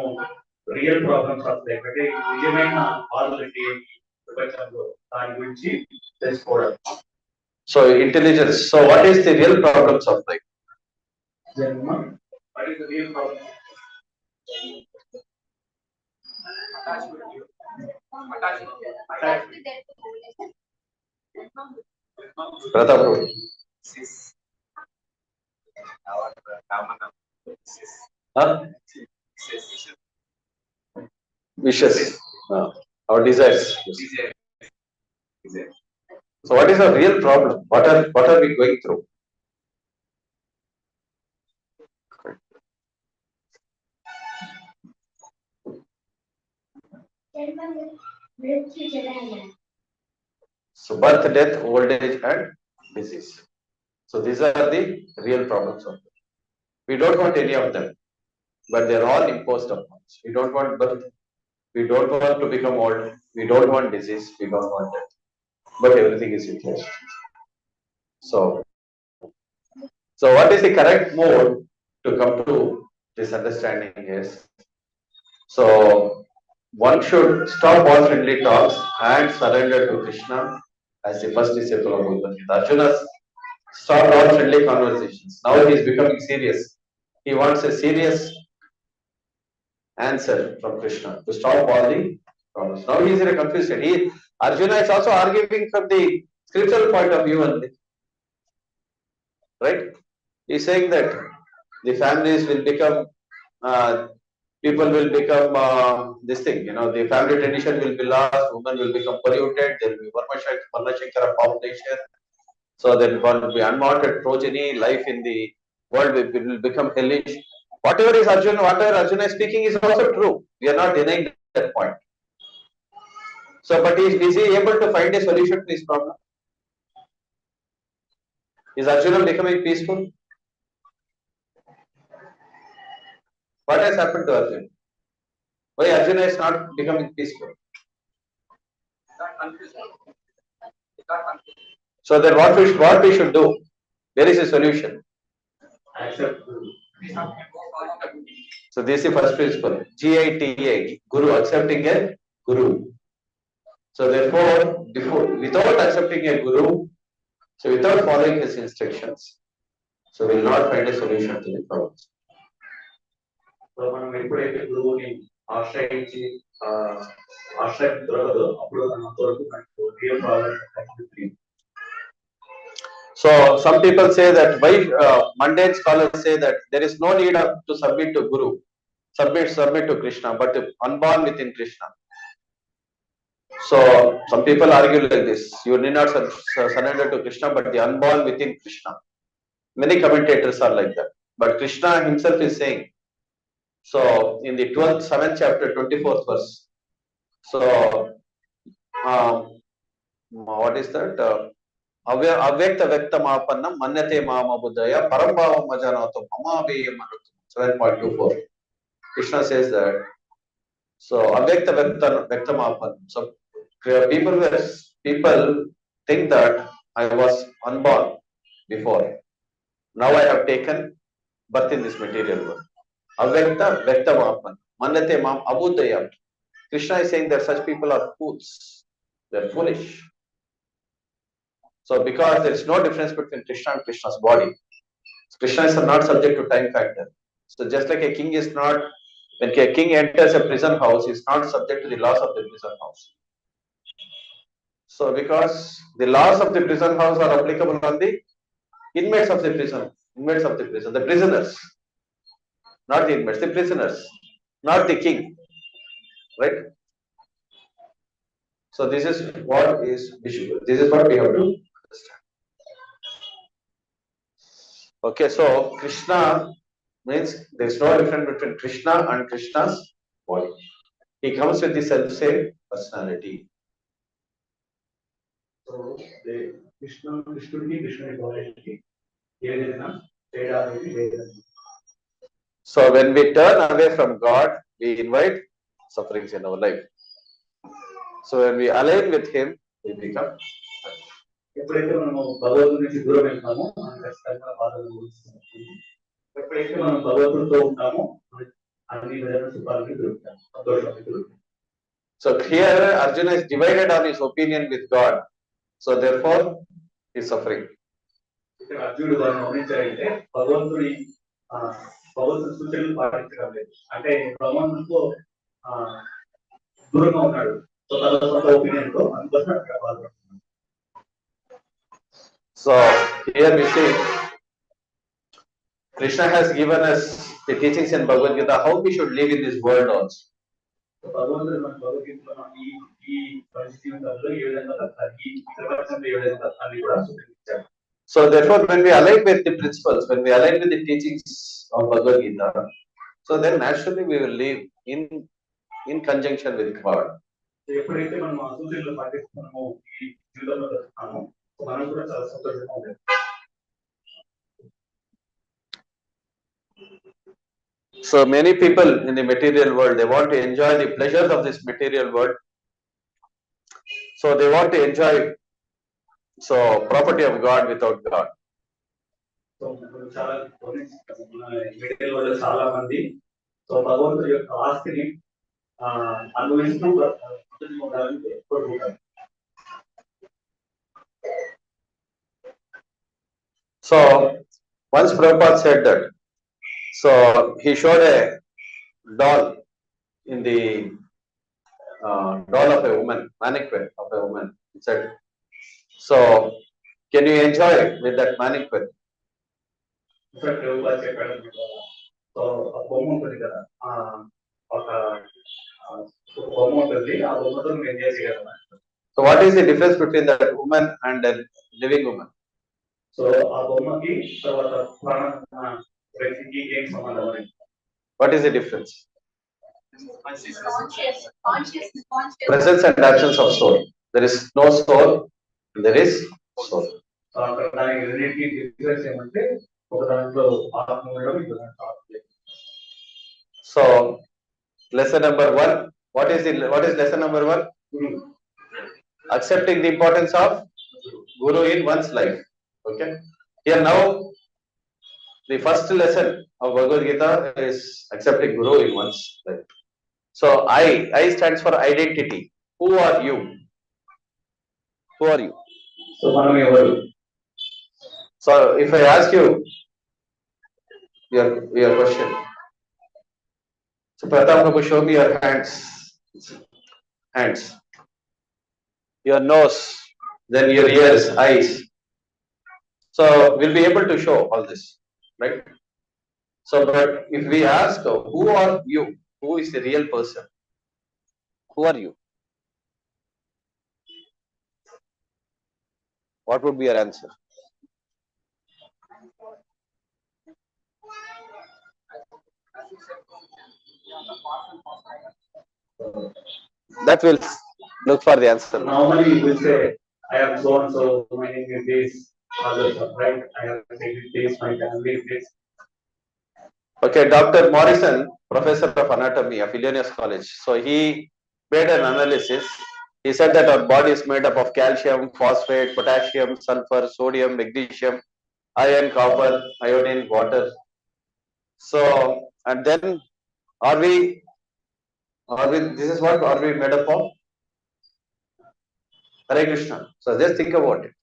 రియల్ ప్రాబ్లమ్స్ వస్తాయి అంటే నిజమైన బాధలు ప్రపంచంలో దాని గురించి తెలుసుకోవడం. So intelligence. So what is the real problems of life? జన్మ, what is the real problem? Pratap. Huh? Wishes. Our desires. So what is our real problem? What are we going through? So birth, death, old age and disease. So these are the real problems of life. We don't want any of them, but they are all imposed upon us. We don't want birth. We don't want to become old. We don't want disease. We don't want death. But everything is imposed. So what is the correct mode to come to this understanding is, so one should stop all friendly talks and surrender to Krishna as the first disciple of Buddha. Arjuna stopped all friendly conversations. Now he is becoming serious. He wants a serious answer from Krishna to stop all the problems. Now he is in a confused state. Arjuna is also arguing from the scriptural point of view only. Right? He is saying that the families will become, people will become this thing, the family tradition will be lost, women will become polluted, there will be Varnashankara population, so there will be unwanted progeny, life in the world will become hellish. Whatever Arjuna is speaking is also true. We are not denying that point. So, but is he able to find a solution to this problem? Is Arjuna becoming peaceful? What has happened to Arjuna? Why Arjuna is not becoming peaceful? So then what we should do? There is a solution. Accept. So this is the first principle. Gita, Guru, accepting a Guru. So therefore, without accepting a Guru, so without following his instructions, so we will not find a solution to the problems. So మనం ఎప్పుడైతే గురువుని ఆశ్రయించి ఆశ్రయం దొరకదో అప్పుడు అంతవరకు మనకు real problem. So some people say that why mundane scholars say that there is no need to submit to Guru, submit to Krishna, but unborn within Krishna. So some people argue like this: you need not surrender to Krishna, but the unborn within Krishna. Many commentators are like that, but Krishna himself is saying. So in the 7th chapter, 24th verse. So what is that? Avyakta Vyaktamapannam Manyate Mama Buddhaya Parambhavam Majanato Mamaveyam 7.24. Krishna says that. So Avyakta Vyaktamapannam. So people think that I was unborn before, Now I have taken birth in this material world. Avyakta, Vyakta Mahapan. Mannate Mam Abudayam. Krishna is saying that such people are fools. They are foolish. So because there is no difference between Krishna and Krishna's body. Krishna is not subject to time factor. So just like a king is not, when a king enters a prison house, he is not subject to the laws of the prison house. So because the laws of the prison house are applicable on the inmates of the prison, the prisoners, not the inmates, the prisoners, not the king, right? So this is what we have to understand. Okay, so Krishna means there is no difference between Krishna and Krishna's body. He comes with the self-same personality. So the Krishna body ఏదైనా తేడా అనేది లేదండి. So when we turn away from God, we invite sufferings in our life. So when we align with Him, we become. ఎప్పుడైతే మనము భగవంతుడి నుంచి దూరం వెళ్తామో మనం ఖచ్చితంగా బాధలు అనుభవిస్తాము. ఎప్పుడైతే మనం భగవంతుడితో ఉంటామో అన్ని విధాల సుఖాలని దొరుకుతాం, సంతోషాన్ని దొరుకుతాం. So here Arjuna is divided on his opinion with God. So therefore he is suffering. ఇక్కడ అర్జునుడు దాన్ని గమనించారంటే భగవంతుడి సూచనలు పాటించడం లేదు, అంటే భగవంతుడితో దూరంగా ఉన్నాడు. సో తన సొంత ఒపీనియన్ తో అందుకోసం అక్కడ బాధపడుతున్నాడు. So here we see Krishna has given us the teachings in Bhagavad Gita how we should live in this world also. భగవంతుడు మన భగవద్గీతలో ఈ పరిస్థితుల్లో ఏ విధంగా ఈ ప్రపంచంలో ఏ విధంగా అన్ని కూడా సూచించారు. So therefore when we align with the principles, when we align with the teachings of Bhagavad Gita, so then naturally we will live in conjunction with God. ఎప్పుడైతే మనం ఆ సూచనలు పాటిస్తున్నామో ఈ జీవితంలో బతుకుతామో మనం కూడా చాలా సంతోషంగా ఉంటాం. So many people in the material world, they want to enjoy the pleasures of this material world. So they want to enjoy property of God without God. So చాలా మెటీరియల్ వల్ల చాలా మంది సో భగవంతుడి యొక్క ఆస్తిని అనుభవిస్తూ ఉండాలని కోరుకుంటారు. So once Prabhupada said that, so he showed a doll in the doll of a woman, mannequin of a woman. He said, so can you enjoy with that mannequin? Prabhupada చెప్పాడు, so ఆ బొమ్మ ఉంటుంది కదా, ఒక బొమ్మ ఉంటుంది, ఆ బొమ్మతో నువ్వు ఎంజాయ్ చేయగలరు. So what is the difference between that woman and a living woman? So ఆ బొమ్మకి తర్వాత వ్యక్తికి ఏం సంబంధం అనేది? What is the difference? Presence and absence of soul. There is no soul, there is soul. So అక్కడ దానికి రెండింటికి డిఫరెన్స్ ఏమంటే ఒక దాంట్లో ఆత్మ ఉండడం, ఇంకో దాంట్లో ఆత్మ లేదు. So lesson number 1, what is lesson number 1? Accepting the importance of Guru in one's life. Okay, here now the first lesson of Bhagavad Gita is accepting Guru in one's life. So I stands for identity. Who are you? Who are you? So మనం ఎవరు? So if I ask you your question, so Pratap Babu, show me your hands, your nose, then your ears, eyes. So we'll be able to show all this, right? So but if we ask who are you, who is the real person, who are you, what would be your answer? That will look for the answer. Normally we will say, I am so and so, my name is this, others, right? I have this, my family is this. Okay, Dr. Morrison, professor of anatomy of Illinois College, so he made an analysis. He said that our body is made up of calcium, phosphate, potassium, sulfur, sodium, magnesium, iron, copper, iodine, water. So, and then are we, this is what are we made up of? Hare Krishna. So just think about it.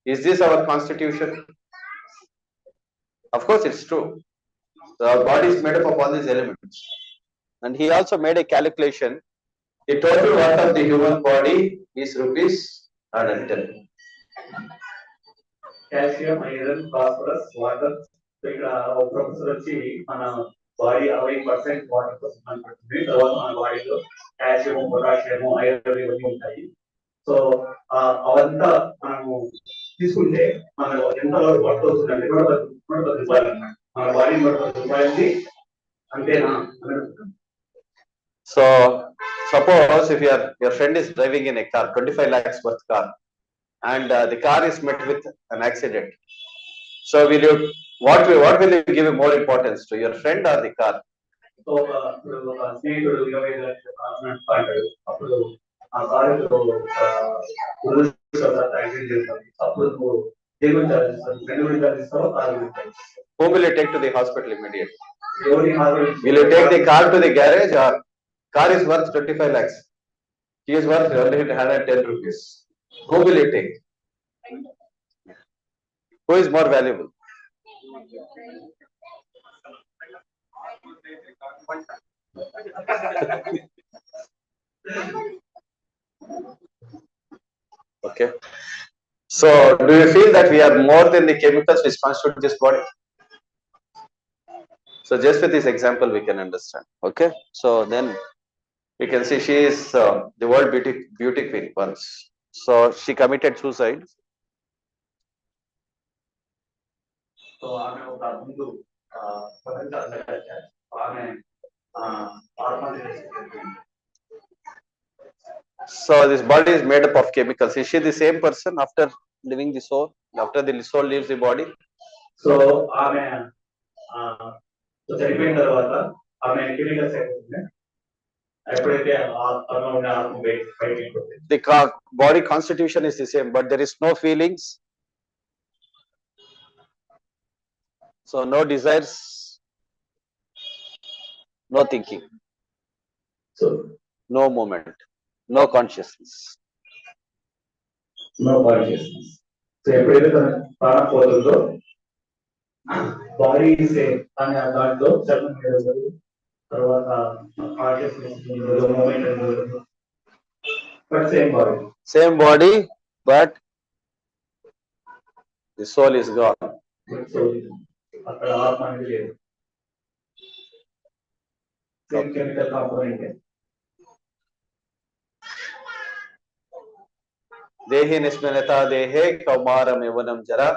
Is this our constitution? Of course, it's true. The body is made up of all these elements. And he also made a calculation. The total worth of the human body is rupees 110. Calcium, iron, phosphorus, water. ఇక్కడ ఒక professor వచ్చి మన body 60% water కోసం కనపడుతుంది. తర్వాత మన బాడీలో calcium, potassium, iron ఇవన్నీ ఉంటాయి. సో అవంతా మనము తీసుకుంటే మన ఎంత వర్క్ అవుతుందంటే 110 రూపాయలు అన్నమాట. మన బాడీ 110 రూపాయలకి అంతేనా అని అడుగుతాను. So suppose if your friend is driving in a car, 25 lakhs worth car, and the car is met with an accident. So will you what will you give more importance to, your friend or the car? So ఒక స్నేహితుడు 25 లక్షల car నడుపుతాడు. అప్పుడు ఆ కారుతో accident చేస్తాడు. అప్పుడు నువ్వు దేని గురించి ఆలోచిస్తావు? ఫ్రెండ్ గురించి ఆలోచిస్తావా? కారు గురించి ఆలోచిస్తావా? Whom will you take to the hospital immediately? ఎవరి Will you take the car to the garage, or car is worth 25 lakhs? He is worth only 110 rupees. Who will you take? Who is more valuable? Okay. So, do you feel that we are more than the chemicals which constitute this body? So, just with this example, we can understand. Okay. So then we can see she is the world beauty queen once. So she committed suicide. So ఆమె ఒక ముందు ఆమె ఆత్మహత్య చేసుకుంటుంది. So this body is made up of chemicals. Is she the same person after leaving the soul? After the soul leaves the body? So ఆమె చనిపోయిన తర్వాత ఆమె కెమికల్స్ అయిపోతుంది. ఎప్పుడైతే ఆత్మ ఉన్న ఆత్మ బయటికి the body constitution is the same, but there is no feelings, so no desires, no thinking, so no moment, no consciousness. No consciousness. So ఎప్పుడైతే తన ప్రాణం పోతుందో బాడీ సేమ్ కానీ ఆ దాంట్లో చర్మం మీద తర్వాత consciousness moment but Same body, but the soul is gone. So అక్కడ ఆత్మ అనేది లేదు. Same chemical component. Dehi nismanata dehe kaumaram yavanam jara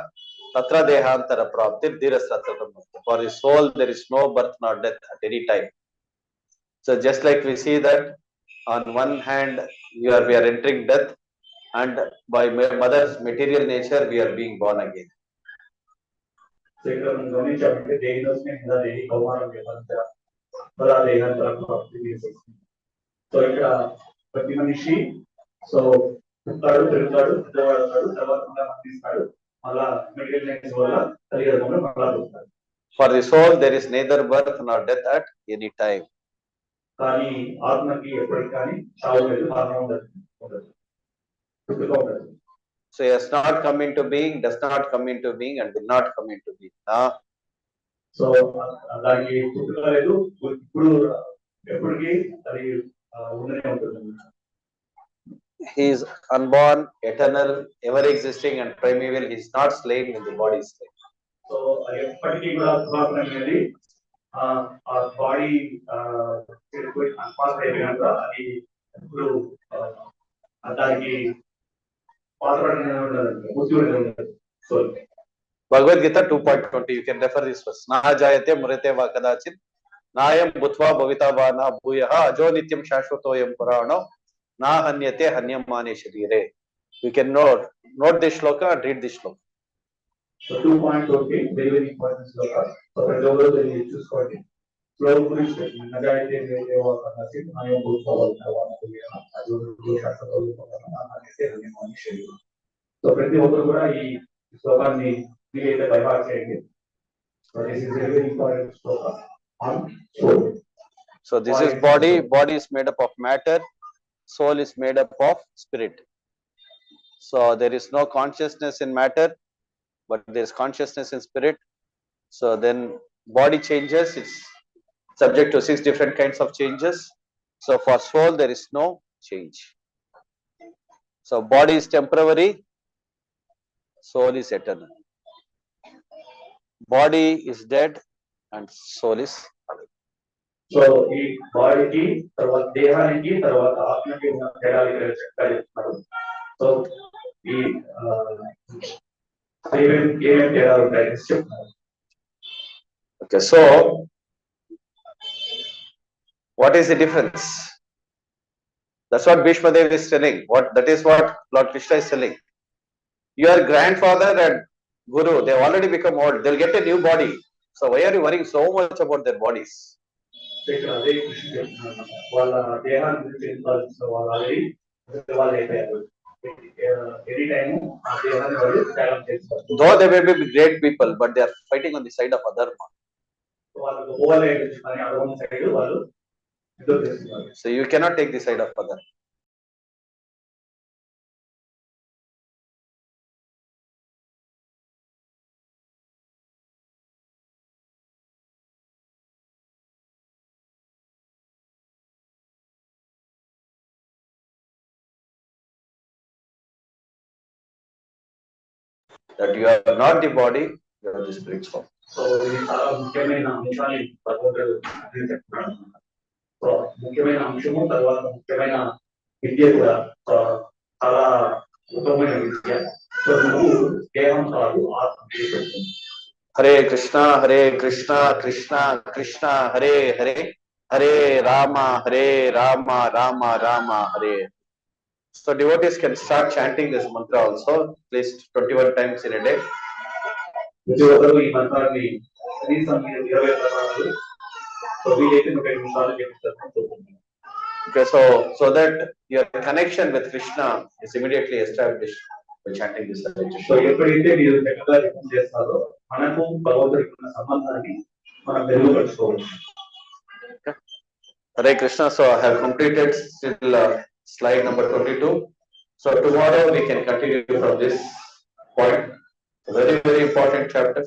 tatra dehantara praptir dhirasatratam. For the soul there is no birth nor death at any time. So just like we see that on one hand we are entering death, and by mother's material nature we are being born again. So ఇక్కడ మనం గమనించామంటే దేని వస్తే ఇలా దేని కౌమారం లేదా దేహాంతర ప్రాప్తి చేసేస్తుంది. So ఇక్కడ ప్రతి మనిషి సో పుట్టాడు, పెరుగుతాడు, పెద్దవాడుతాడు, తర్వాత మరణిస్తాడు, మళ్ళా మెటీరియల్ నేచర్ వల్ల కలిగడంలో మళ్ళా పోతాడు. For the soul there is neither birth nor death at any time. కానీ ఆత్మకి ఎప్పటికి కానీ చావు లేదు, మరణం ఉండదు, పుట్టుక ఉండదు. So he has not come into being, does not come into being, and will not come into being. So దానికి పుట్టుక లేదు, ఇప్పుడు ఎప్పటికీ అది ఉండనే ఉంటుంది. He is unborn, eternal, ever existing, and primeval. He is not slain when the body is slain. So అది ఎప్పటికీ కూడా పురాతనం అనేది ఆ బాడీ అన్పాస్ అయిపోయినాక అది ఇప్పుడు దానికి పాత్రపడిన ఉండదు, ముక్తి ఉండదు. So Bhagavad Gita 2.20, you can refer this verse. Naha jayate murate va kadachit nayam bhutva bhavita va na bhuyaha ajo nityam shashvatoyam purano na hanyate hanyam mane sharire. You can note this shloka and read this shloka. So 2.20 very very important Shloka. So ప్రతి ఒక్కరు దీన్ని చూసుకోండి. శ్లోకం గురించి పెట్టింది. నజాయితే kadachit nayam bhutva bhavita va na bhuyaha ajo nityam shashvatoyam purano na hanyate hanyam mane sharire. So ప్రతి ఒక్కరు కూడా ఈ శ్లోకాన్ని మీరైతే బైహార్ట్ చేయండి. So this is very very important shloka on soul. So this is body. Body is made up of matter. Soul is made up of spirit. So there is no consciousness in matter, but there is consciousness in spirit. So then body changes. It's subject to 6 different kinds of changes. So for soul there is no change. So body is temporary. Soul is eternal. Body is dead and soul is alive. So ఈ బాడీకి తర్వాత దేహానికి తర్వాత ఆత్మకి ఉన్న తేడాలు ఇక్కడ చెప్తారు. సో ఈ ఏమేమి తేడాలు ఉంటాయని చెప్తున్నారు. Okay, so what is the difference? That's what Bhishma Dev is telling. That is what Lord Krishna is telling. Your grandfather and Guru, they have already become old. They'll get a new body. So why are you worrying so much about their bodies? ఇక్కడ అదే కృష్ణ చెప్తున్నారు. వాళ్ళ దేహాన్ని గురించి తెలుసుకోవాల్సిన వాళ్ళు already వాళ్ళు అయిపోయారు. ఎనీ టైము ఆ దేహాన్ని వాళ్ళు త్యాగం చేస్తారు. Though they may be great people, but they are fighting on the side of adharma. వాళ్ళకు ఓవర్ కానీ అదొక సైడ్ వాళ్ళు యుద్ధం చేస్తున్నారు. So you cannot take the side of adharma. That you are not the body, you are the spirit form. So ఇది చాలా ముఖ్యమైన అంశాన్ని భగవంతుడు చెప్తున్నాడు. సో ముఖ్యమైన అంశము తర్వాత ముఖ్యమైన విద్య కూడా చాలా ఉత్తమమైన విద్య. సో నువ్వు దేహం కాదు ఆత్మ. Hare Krishna, Krishna Krishna, Hare Hare, Hare Rama, Rama Rama, Hare. So devotees can start chanting this mantra also, at least 21 times in a day. ప్రతి ఒక్కరు ఈ మంత్రాన్ని కనీసం 20 సార్లు వీలైతే 30 నిమిషాలు చెప్తారు. Okay, so that your connection with Krishna is immediately established by chanting this mantra. So ఎప్పుడైతే మీరు చక్కగా జపం చేస్తారో మనకు భగవంతుడికి ఉన్న సంబంధాన్ని మనం మెరుగుపరుచుకోవచ్చు. Hare Krishna. So I have completed still slide number 22. So tomorrow we can continue from this point. Very very important chapter.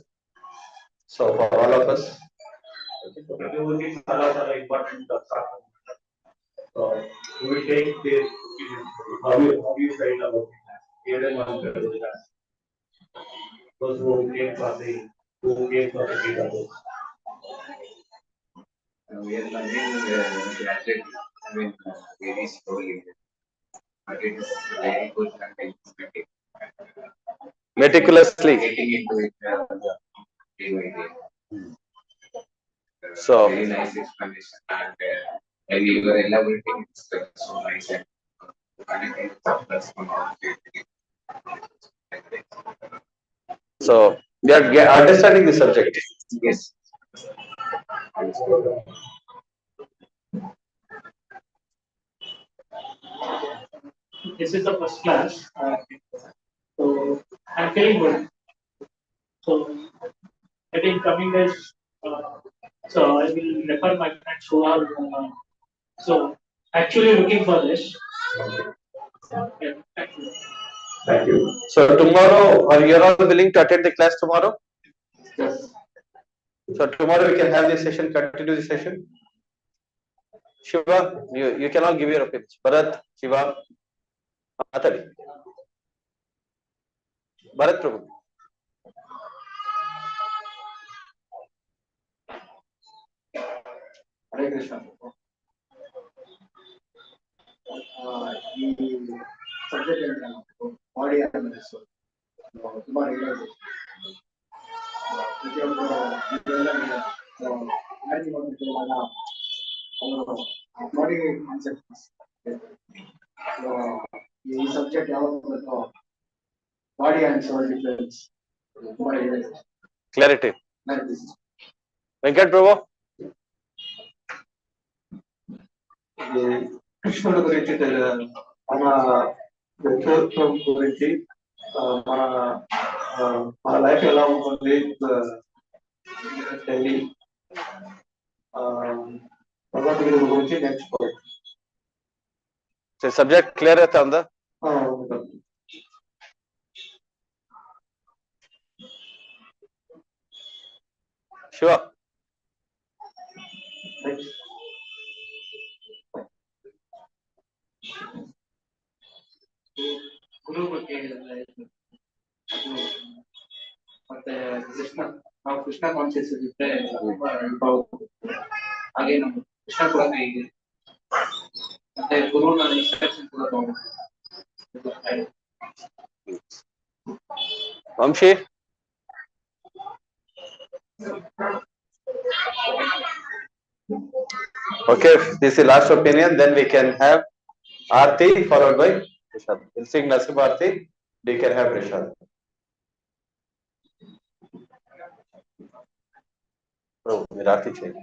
So for all of us. Important. So we will take this. How you felt about it? Those who came for the Gita book. We are learning gradually, very slowly, but it is very good and systematic. Meticulously. Getting into it day by day. So very nice explanation, and you were elaborating it so nice and connecting chapters from all. So we are understanding the subject. Yes. This is the first class, so I'm feeling good. So I think coming days, so I will refer my friends who are so actually looking for this. Yeah, thank you. Thank you. So tomorrow, are you all willing to attend the class tomorrow? Yes. So tomorrow we can have this session, continue the session. Shiva, you can all give your opinions. Bharat, Shiva, Atari. Bharat Prabhu. Hare Krishna. ఈ subject ఏంటంటే body అనేది ತುಂಬಾ related body concept ಈ subject ಯಾವಾಗ body and soul difference ತುಂಬಾ related. Clarity. Venkat Prabhu. కృష్ణుడి గురించి మన వ్యక్తిత్వం గురించి మన మన లైఫ్ ఎలా ఉంటుంది ఢిల్లీ భగవద్గీత గురించి నేర్చుకోవాలి. సబ్జెక్ట్ క్లియర్ అవుతా ఉందా? శివ ಗುರು ಬಗ್ಗೆ ಹೇಳಿದ್ರೆ ಅದು ಮತ್ತೆ ಕೃಷ್ಣ, ನಾವು ಕೃಷ್ಣ ಕಾನ್ಶಿಯಸ್ ಇದ್ರೆ ತುಂಬಾ ಹೆಲ್ಪ್ ಆಗುತ್ತೆ. ಹಾಗೆ ನಮ್ಮ ಕೃಷ್ಣ ಕೂಡ ಇದೆ ಮತ್ತೆ ಗುರು ನನ್ನ ಇನ್ಸ್ಟ್ರಕ್ಷನ್ ಕೂಡ ತಗೊಂಡು Vamshi. Okay, this is last opinion. Then we can have Aarti followed by Prashad. We'll sing Nasib Aarti. We can have Prashad. Oh, Aarti change.